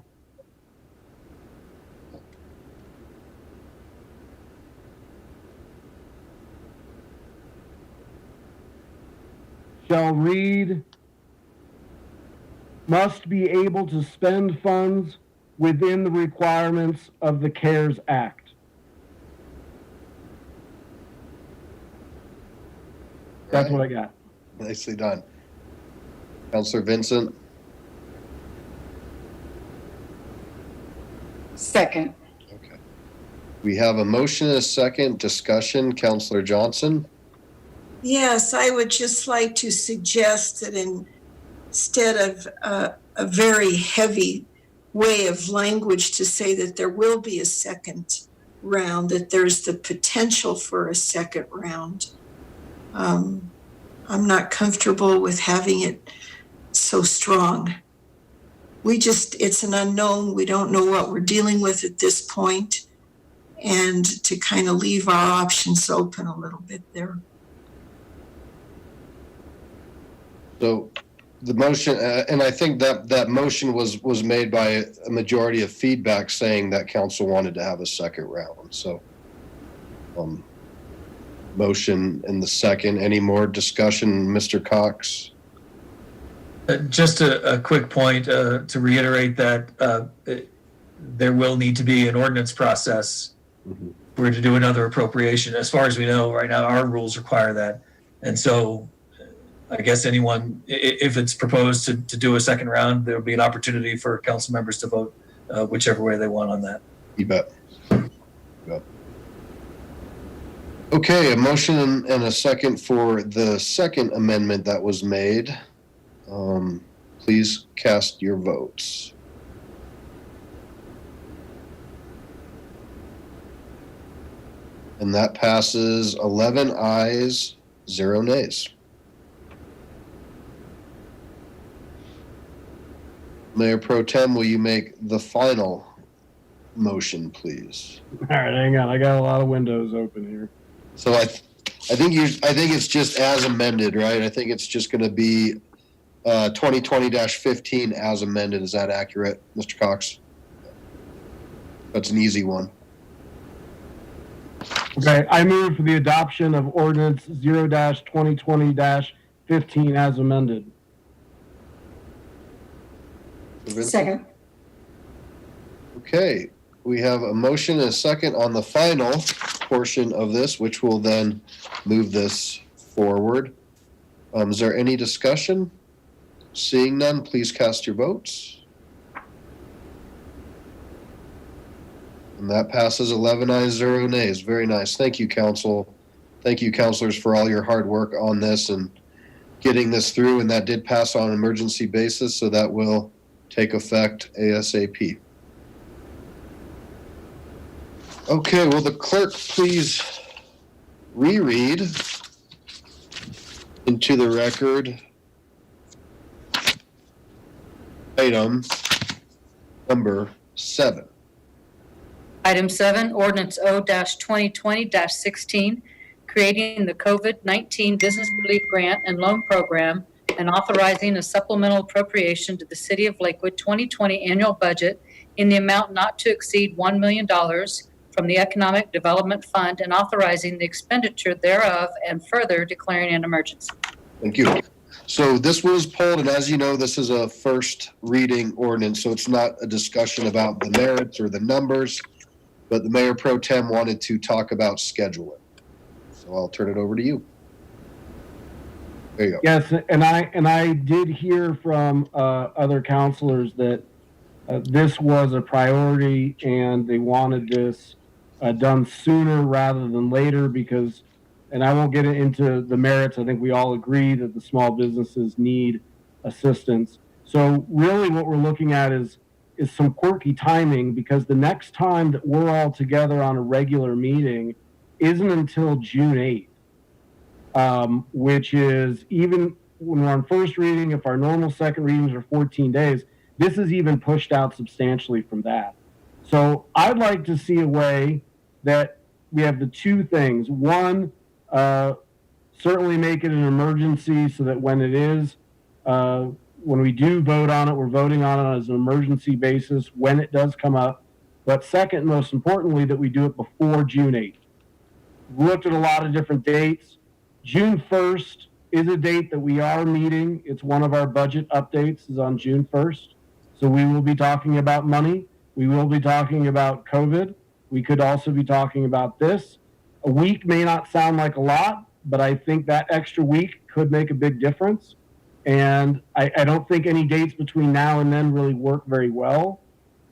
Shall read, must be able to spend funds within the requirements of the CARES Act. That's what I got. Nicely done. Counselor Vincent? Second. Okay. We have a motion and a second. Discussion. Counselor Johnson? Yes, I would just like to suggest that instead of a very heavy way of language to say that there will be a second round, that there's the potential for a second round. I'm not comfortable with having it so strong. It's an unknown. We don't know what we're dealing with at this point, and to kind of leave our options open a little bit there. So the motion, and I think that motion was made by a majority of feedback saying that council wanted to have a second round. So motion and the second. Any more discussion, Mr. Cox? Just a quick point to reiterate that there will need to be an ordinance process Mhm. if we're to do another appropriation. As far as we know, right now, our rules require that. And so I guess anyone, if it's proposed to do a second round, there'll be an opportunity for council members to vote whichever way they want on that. You bet. Yep. Okay, a motion and a second for the second amendment that was made. Please cast your votes. And that passes 11 ayes, 0 nays. Mayor Pro Tem, will you make the final motion, please? All right, hang on. I got a lot of windows open here. So I think it's just as amended, right? I think it's just going to be 2020-15 as amended. Is that accurate, Mr. Cox? That's an easy one. Okay, I move for the adoption of ordinance 0-2020-15 as amended. Second. Okay, we have a motion and a second on the final portion of this, which will then move this forward. Is there any discussion? Seeing none, please cast your votes. And that passes 11 ayes, 0 nays. Very nice. Thank you, council. Thank you, councilors, for all your hard work on this and getting this through. And that did pass on an emergency basis, so that will take effect ASAP. Okay, will the clerk please reread into the record item number 7. Item 7, ordinance O-2020-16, creating the COVID-19 Business Relief Grant and Loan Program and authorizing a supplemental appropriation to the City of Lakewood 2020 annual budget in the amount not to exceed $1 million from the Economic Development Fund and authorizing the expenditure thereof and further declaring an emergency. Thank you. So this was pulled, and as you know, this is a first reading ordinance, so it's not a discussion about the merits or the numbers, but the Mayor Pro Tem wanted to talk about scheduling. So I'll turn it over to you. There you go. Yes, and I did hear from other counselors that this was a priority and they wanted this done sooner rather than later because, and I won't get into the merits, I think we all agree that the small businesses need assistance. So really what we're looking at is some quirky timing because the next time that we're all together on a regular meeting isn't until June 8th, which is even when we're on first reading, if our normal second readings are 14 days, this is even pushed out substantially from that. So I'd like to see a way that we have the two things. One, certainly make it an emergency so that when it is, when we do vote on it, we're voting on it as an emergency basis when it does come up. But second, most importantly, that we do it before June 8th. We looked at a lot of different dates. June 1st is a date that we are meeting. It's one of our budget updates is on June 1st. So we will be talking about money. We will be talking about COVID. We could also be talking about this. A week may not sound like a lot, but I think that extra week could make a big difference. And I don't think any dates between now and then really work very well.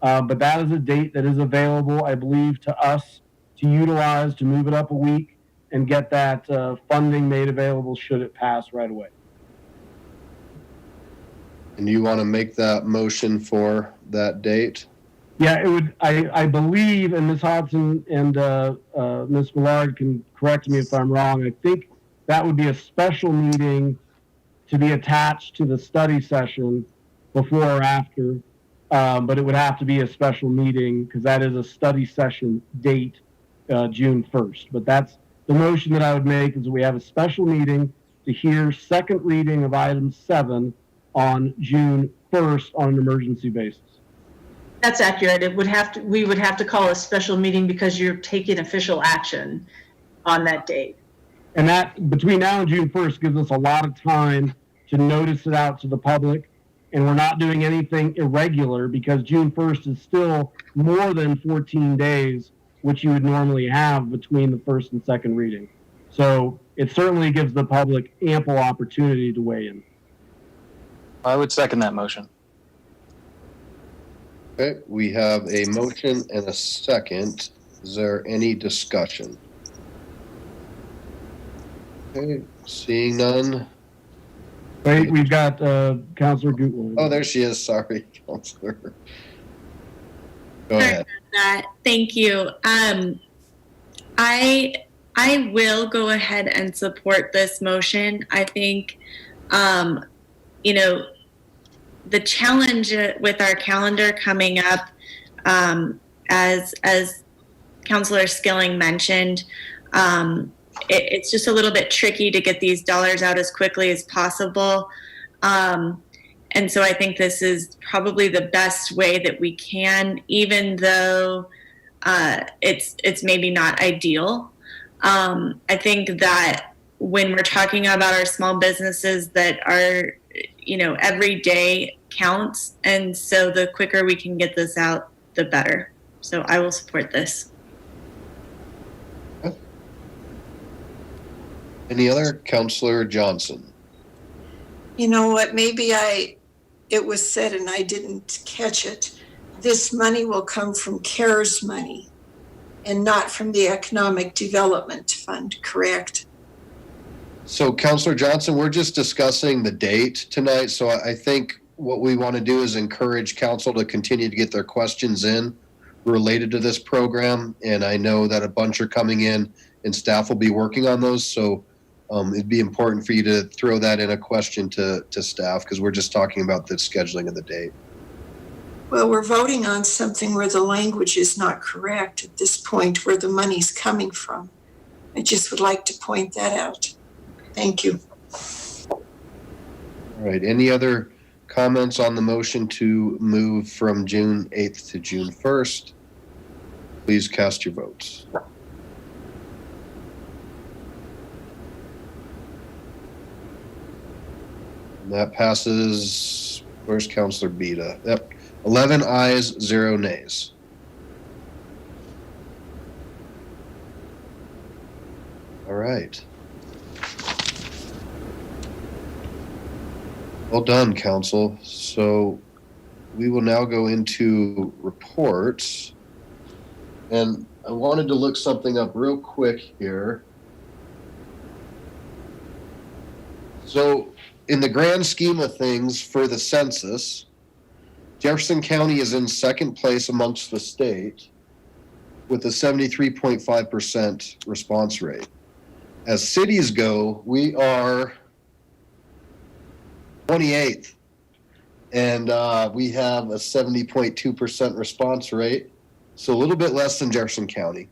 But that is a date that is available, I believe, to us to utilize to move it up a week and get that funding made available should it pass right away. And you want to make that motion for that date? Yeah, it would. I believe, and Ms. Hodson and Ms. Millard can correct me if I'm wrong. I think that would be a special meeting to be attached to the study session before or after, but it would have to be a special meeting because that is a study session date, June 1st. But that's the motion that I would make is that we have a special meeting to hear second reading of item 7 on June 1st on an emergency basis. That's accurate. We would have to call a special meeting because you're taking official action on that date. And that, between now and June 1st, gives us a lot of time to notice it out to the public. And we're not doing anything irregular because June 1st is still more than 14 days, which you would normally have between the first and second reading. So it certainly gives the public ample opportunity to weigh in. I would second that motion. Okay, we have a motion and a second. Is there any discussion? Okay, seeing none. Wait, we've got Councilor Gutwald. Oh, there she is. Sorry, Councilor. Go ahead. Thank you. I will go ahead and support this motion. I think, you know, the challenge with our calendar coming up, as Councilor Skilling mentioned, it's just a little bit tricky to get these dollars out as quickly as possible. And so I think this is probably the best way that we can, even though it's maybe not ideal. I think that when we're talking about our small businesses that are, you know, every day counts. And so the quicker we can get this out, the better. So I will support this. Any other? Councilor Johnson. You know what, maybe it was said and I didn't catch it. This money will come from CARES money and not from the Economic Development Fund, correct? So Councilor Johnson, we're just discussing the date tonight. So I think what we want to do is encourage council to continue to get their questions in related to this program. And I know that a bunch are coming in and staff will be working on those. So it'd be important for you to throw that in a question to staff because we're just talking about the scheduling of the date. Well, we're voting on something where the language is not correct at this point, where the money's coming from. I just would like to point that out. Thank you. All right. Any other comments on the motion to move from June 8th to June 1st? Please cast your votes. And that passes. Where's Councilor Beta? Yep. 11 ayes, 0 nays. All right. Well done, Council. So we will now go into reports. And I wanted to look something up real quick here. So in the grand scheme of things for the census, Jefferson County is in second place amongst the state with a 73.5% response rate. As cities go, we are 28th, and we have a 70.2% response rate, so a little bit less than Jefferson County.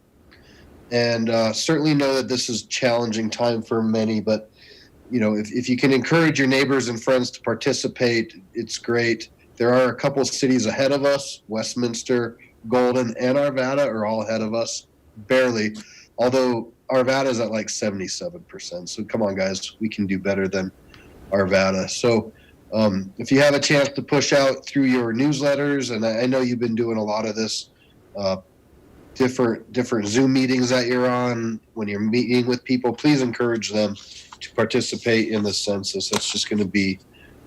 And certainly know that this is a challenging time for many, but you know, if you can encourage your neighbors and friends to participate, it's great. There are a couple cities ahead of us. Westminster, Golden, and Arvada are all ahead of us, barely. Although Arvada is at like 77%. So come on, guys, we can do better than Arvada. So if you have a chance to push out through your newsletters, and I know you've been doing a lot of this, different Zoom meetings that you're on, when you're meeting with people, please encourage them to participate in the census. That's just going to be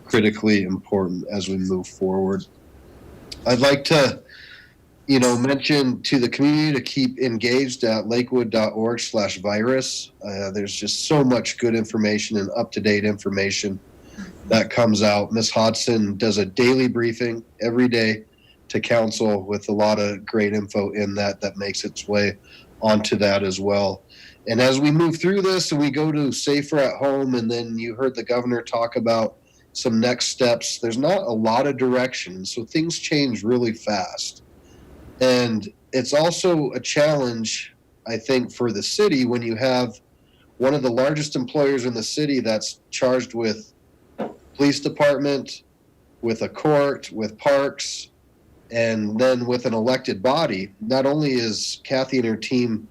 critically important as we move forward. I'd like to, mention to the community to keep engaged at lakewood.org/virus. There's just so much good information and up-to-date information that comes out. Ms. Hodson does a daily briefing every day to council with a lot of great info in that makes its way onto that as well. And as we move through this and we go to Safer at Home, and then you heard the governor talk about some next steps, there's not a lot of direction. So things change really fast. And it's also a challenge, I think, for the city when you have one of the largest employers in the city that's charged with police department, with a court, with parks, and then with an elected body. Not only is Kathy and her team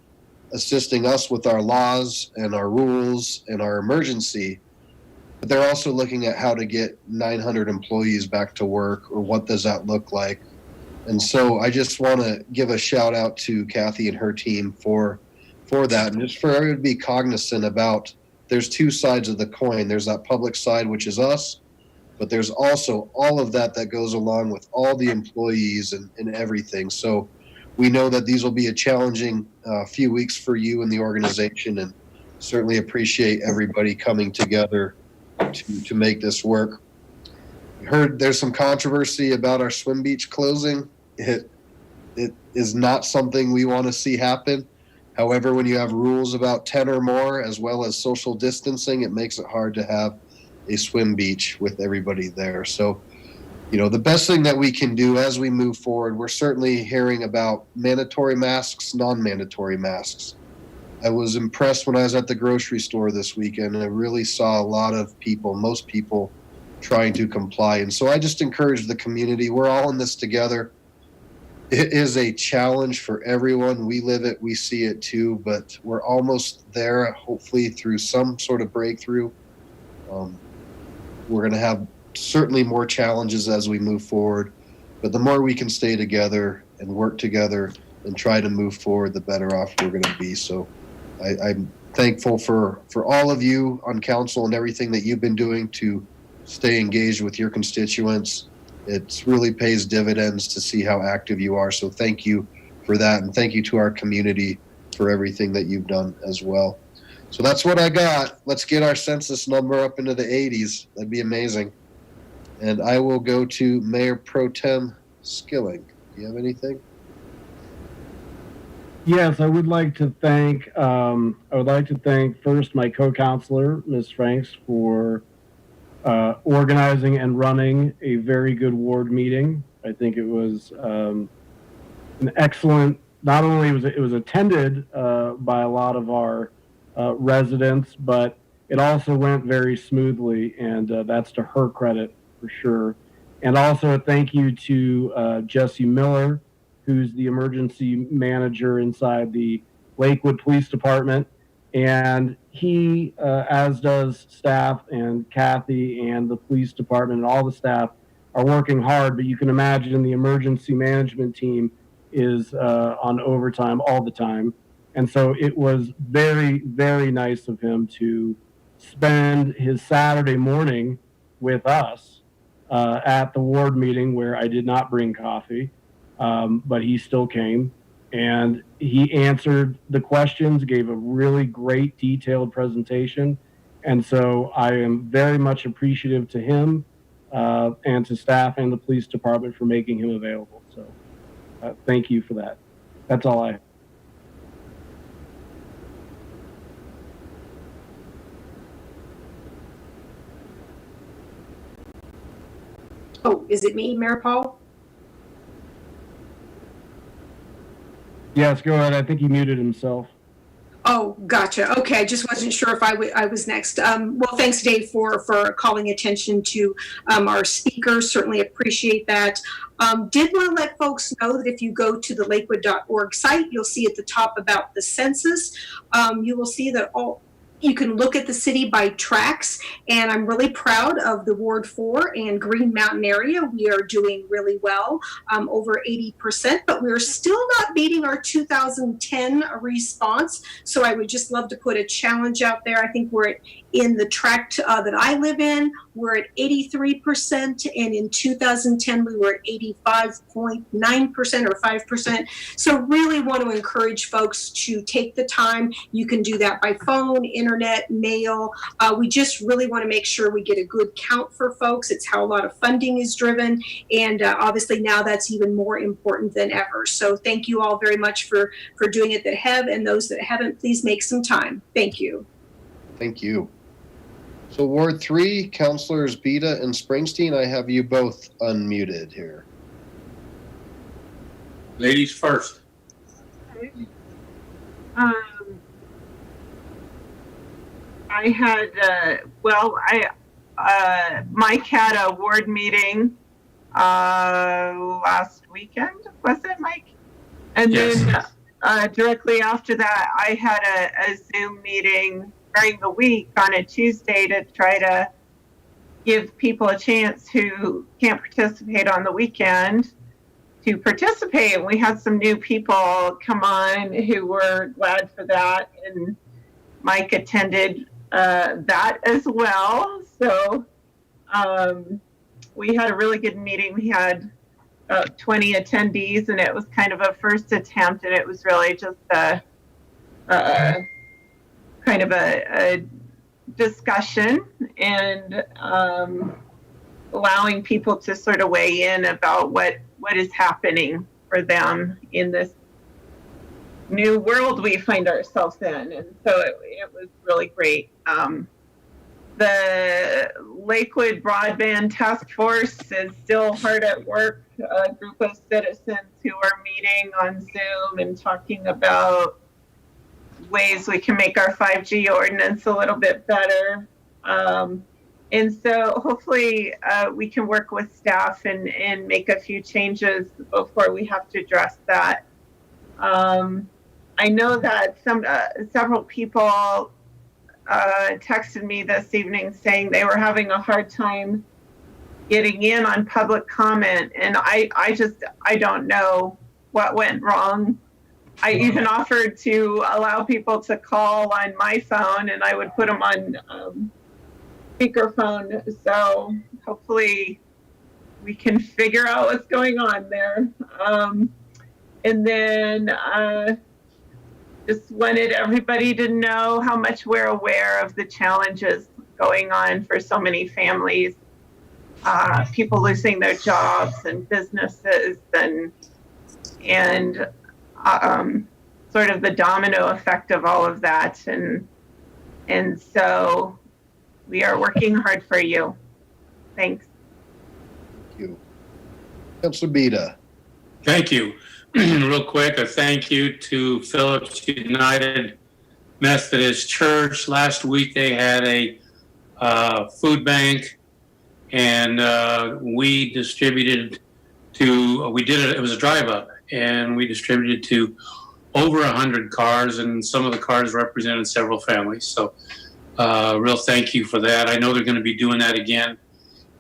assisting us with our laws and our rules and our emergency, but they're also looking at how to get 900 employees back to work, or what does that look like. And so I just want to give a shout out to Kathy and her team for that, and just for everyone to be cognizant about, there's two sides of the coin. There's that public side, which is us, but there's also all of that goes along with all the employees and everything. So we know that these will be a challenging few weeks for you and the organization, and certainly appreciate everybody coming together to make this work. I heard there's some controversy about our swim beach closing. It is not something we want to see happen. However, when you have rules about 10 or more, as well as social distancing, it makes it hard to have a swim beach with everybody there. So, the best thing that we can do as we move forward, we're certainly hearing about mandatory masks, non-mandatory masks. I was impressed when I was at the grocery store this weekend, and I really saw a lot of people, most people, trying to comply. And so I just encourage the community. We're all in this together. It is a challenge for everyone. We live it, we see it too, but we're almost there, hopefully through some sort of breakthrough. We're going to have certainly more challenges as we move forward, but the more we can stay together and work together and try to move forward, the better off we're going to be. So I'm thankful for all of you on council and everything that you've been doing to stay engaged with your constituents. It really pays dividends to see how active you are. So thank you for that. And thank you to our community for everything that you've done as well. So that's what I got. Let's get our census number up into the 80s. That'd be amazing. And I will go to Mayor Pro Tem Skilling. Do you have anything? Yes, I would like to thank first my co-counselor, Ms. Franks, for organizing and running a very good ward meeting. I think it was an excellent, not only was it was attended by a lot of our residents, but it also went very smoothly, and that's to her credit for sure. And also a thank you to Jesse Miller, who's the emergency manager inside the Lakewood Police Department. And he, as does staff and Kathy and the police department and all the staff, are working hard. But you can imagine the emergency management team is on overtime all the time. And so it was very, very nice of him to spend his Saturday morning with us at the ward meeting, where I did not bring coffee, but he still came. And he answered the questions, gave a really great detailed presentation. And so I am very much appreciative to him and to staff and the police department for making him available. So thank you for that. That's all I have. Oh, is it me, Mayor Paul? Yes, go ahead. I think he muted himself. Oh, gotcha. Okay, I just wasn't sure if I was next. Well, thanks, Dave, for calling attention to our speakers. Certainly appreciate that. Did want to let folks know that if you go to the lakewood.org site, you'll see at the top about the census. You will see that you can look at the city by tracts, and I'm really proud of the Ward 4 and Green Mountain area. We are doing really well, over 80%, but we're still not beating our 2010 response. So I would just love to put a challenge out there. I think we're in the tract that I live in, we're at 83%, and in 2010 we were at 85.9% or 5%. So really want to encourage folks to take the time. You can do that by phone, internet, mail. We just really want to make sure we get a good count for folks. It's how a lot of funding is driven, and obviously now that's even more important than ever. So thank you all very much for doing it that have, and those that haven't, please make some time. Thank you. Thank you. So Ward 3, Councilors Beta and Springsteen, I have you both unmuted here. Ladies first. I had, Mike had a ward meeting last weekend, was it, Mike? And Yes. then directly after that, I had a Zoom meeting during the week on a Tuesday to try to give people a chance who can't participate on the weekend to participate. And we had some new people come on who were glad for that. And Mike attended that as well. So we had a really good meeting. We had 20 attendees, and it was kind of a first attempt, and it was really just a kind of a discussion and allowing people to sort of weigh in about what is happening for them in this new world we find ourselves in. And so it was really great. The Lakewood Broadband Task Force is still hard at work. A group of citizens who are meeting on Zoom and talking about ways we can make our 5G ordinance a little bit better. And so hopefully we can work with staff and make a few changes before we have to address that. I know that several people texted me this evening saying they were having a hard time getting in on public comment, and I don't know what went wrong. I even offered to allow people to call on my phone, and I would put them on speakerphone. So hopefully we can figure out what's going on there. And then just wanted everybody to know how much we're aware of the challenges going on for so many families, people losing their jobs and businesses, and sort of the domino effect of all of that. And so we are working hard for you. Thanks. Thank you. Councilor Bida. Thank you. Real quick, a thank you to Phillips United Methodist Church. Last week they had a food bank, and we distributed to, it was a drive up, and we distributed to over 100 cars, and some of the cars represented several families. So real thank you for that. I know they're going to be doing that again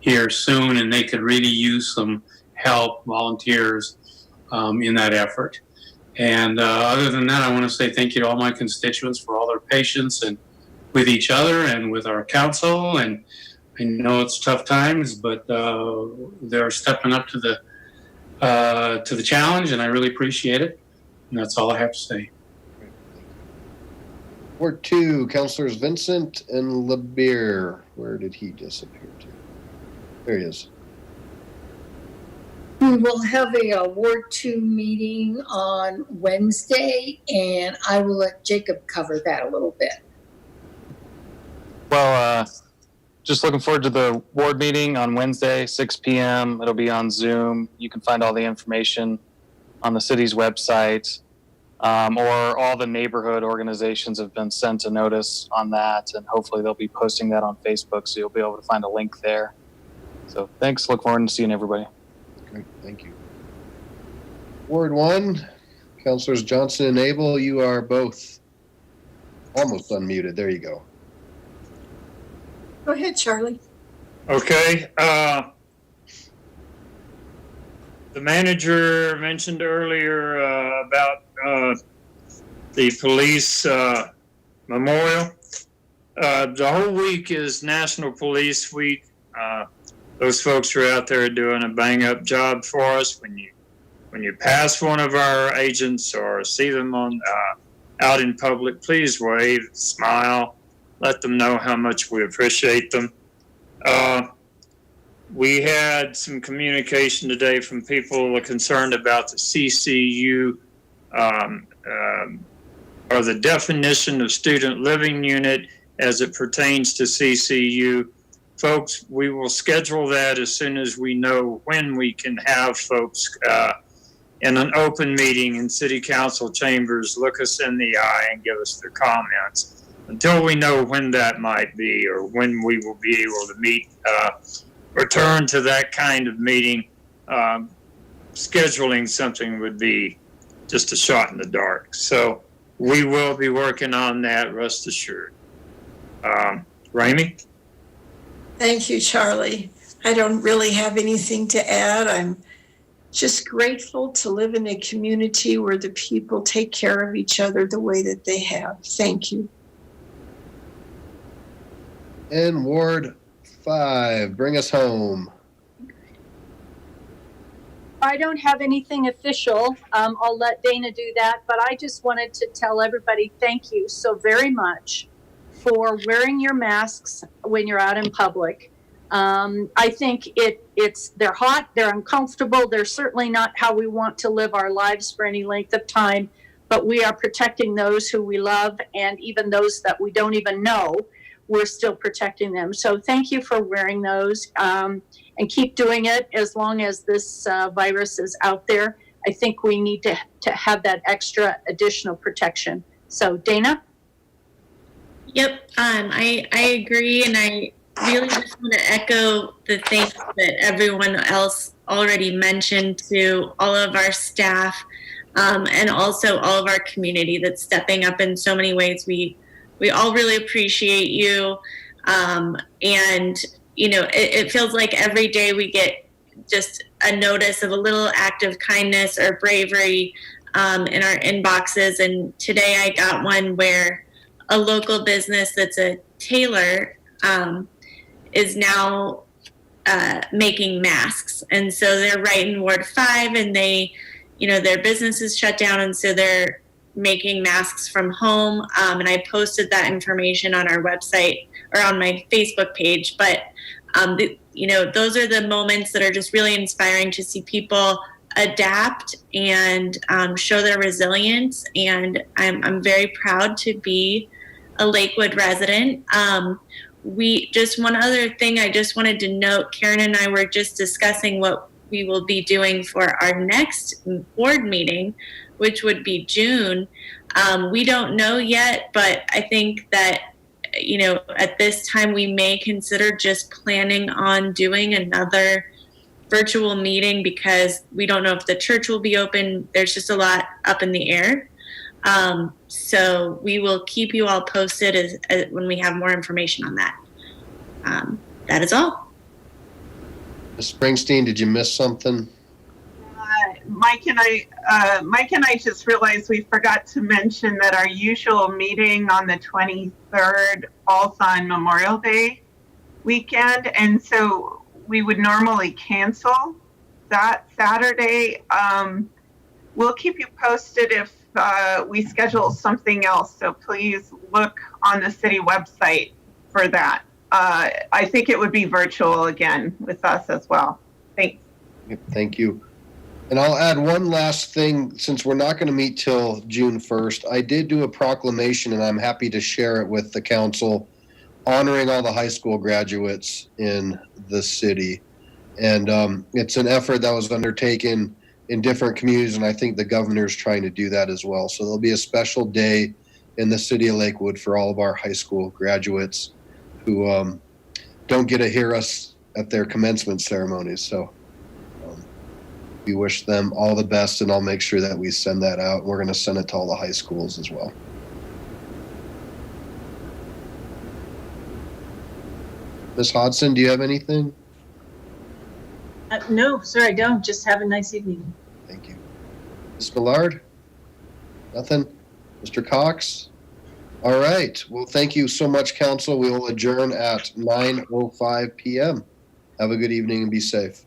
here soon, and they could really use some help, volunteers, in that effort. And other than that, I want to say thank you to all my constituents for all their patience and with each other and with our council. And I know it's tough times, but they're stepping up to the challenge, and I really appreciate it. And that's all I have to say. Ward 2, Councilors Vincent and LeBeer. Where did he disappear to? There he is. We will have a Ward 2 meeting on Wednesday, and I will let Jacob cover that a little bit. Well, just looking forward to the ward meeting on Wednesday, 6 p.m. It'll be on Zoom. You can find all the information on the city's website, or all the neighborhood organizations have been sent a notice on that, and hopefully they'll be posting that on Facebook, so you'll be able to find a link there. So thanks. Look forward to seeing everybody. Great, thank you. Ward 1, Councilors Johnson and Abel, you are both almost unmuted. There you go. Go ahead, Charlie. Okay. The manager mentioned earlier about the police memorial. The whole week is National Police Week. Those folks are out there doing a bang-up job for us. When you pass one of our agents or see them on out in public, please wave, smile, let them know how much we appreciate them. We had some communication today from people concerned about the CCU, or the definition of student living unit as it pertains to CCU. Folks, we will schedule that as soon as we know when we can have folks in an open meeting in city council chambers look us in the eye and give us their comments. Until we know when that might be or when we will be able to meet, return to that kind of meeting, scheduling something would be just a shot in the dark. So we will be working on that, rest assured. Ramey? Thank you, Charlie. I don't really have anything to add. I'm just grateful to live in a community where the people take care of each other the way that they have. Thank you. And Ward 5, bring us home. I don't have anything official. I'll let Dana do that, but I just wanted to tell everybody thank you so very much for wearing your masks when you're out in public. I think they're hot, they're uncomfortable, they're certainly not how we want to live our lives for any length of time, but we are protecting those who we love, and even those that we don't even know, we're still protecting them. So thank you for wearing those, and keep doing it as long as this virus is out there. I think we need to have that extra additional protection. So Dana? Yep, I agree, and I really just want to echo the things that everyone else already mentioned to all of our staff, and also all of our community that's stepping up in so many ways. We all really appreciate you, and you know, it feels like every day we get just a notice of a little act of kindness or bravery in our inboxes. And today I got one where a local business that's a tailor is now making masks. And so they're right in Ward 5, and they, you know, their business is shut down, and so they're making masks from home. And I posted that information on our website or on my Facebook page. But, you know, those are the moments that are just really inspiring to see people adapt and show their resilience. And I'm very proud to be a Lakewood resident. One other thing I just wanted to note, Karen and I were just discussing what we will be doing for our next board meeting, which would be June. We don't know yet, but I think that, you know, at this time we may consider just planning on doing another virtual meeting, because we don't know if the church will be open. There's just a lot up in the air. So we will keep you all posted as when we have more information on that. That is all. Ms. Springsteen, did you miss something? Mike and I just realized we forgot to mention that our usual meeting on the 23rd falls on Memorial Day weekend, and so we would normally cancel that Saturday. We'll keep you posted if we schedule something else, so please look on the city website for that. I think it would be virtual again with us as well. Thanks. Thank you. And I'll add one last thing, since we're not going to meet till June 1st. I did do a proclamation, and I'm happy to share it with the council, honoring all the high school graduates in the city. And it's an effort that was undertaken in different communities, and I think the governor's trying to do that as well. So there'll be a special day in the city of Lakewood for all of our high school graduates who don't get to hear us at their commencement ceremonies. So we wish them all the best, and I'll make sure that we send that out. We're going to send it to all the high schools as well. Ms. Hodson, do you have anything? No, sir, I don't. Just have a nice evening. Thank you. Ms. Millard? Nothing? Mr. Cox? All right. Well, thank you so much, council. We will adjourn at 9:05 p.m. Have a good evening and be safe.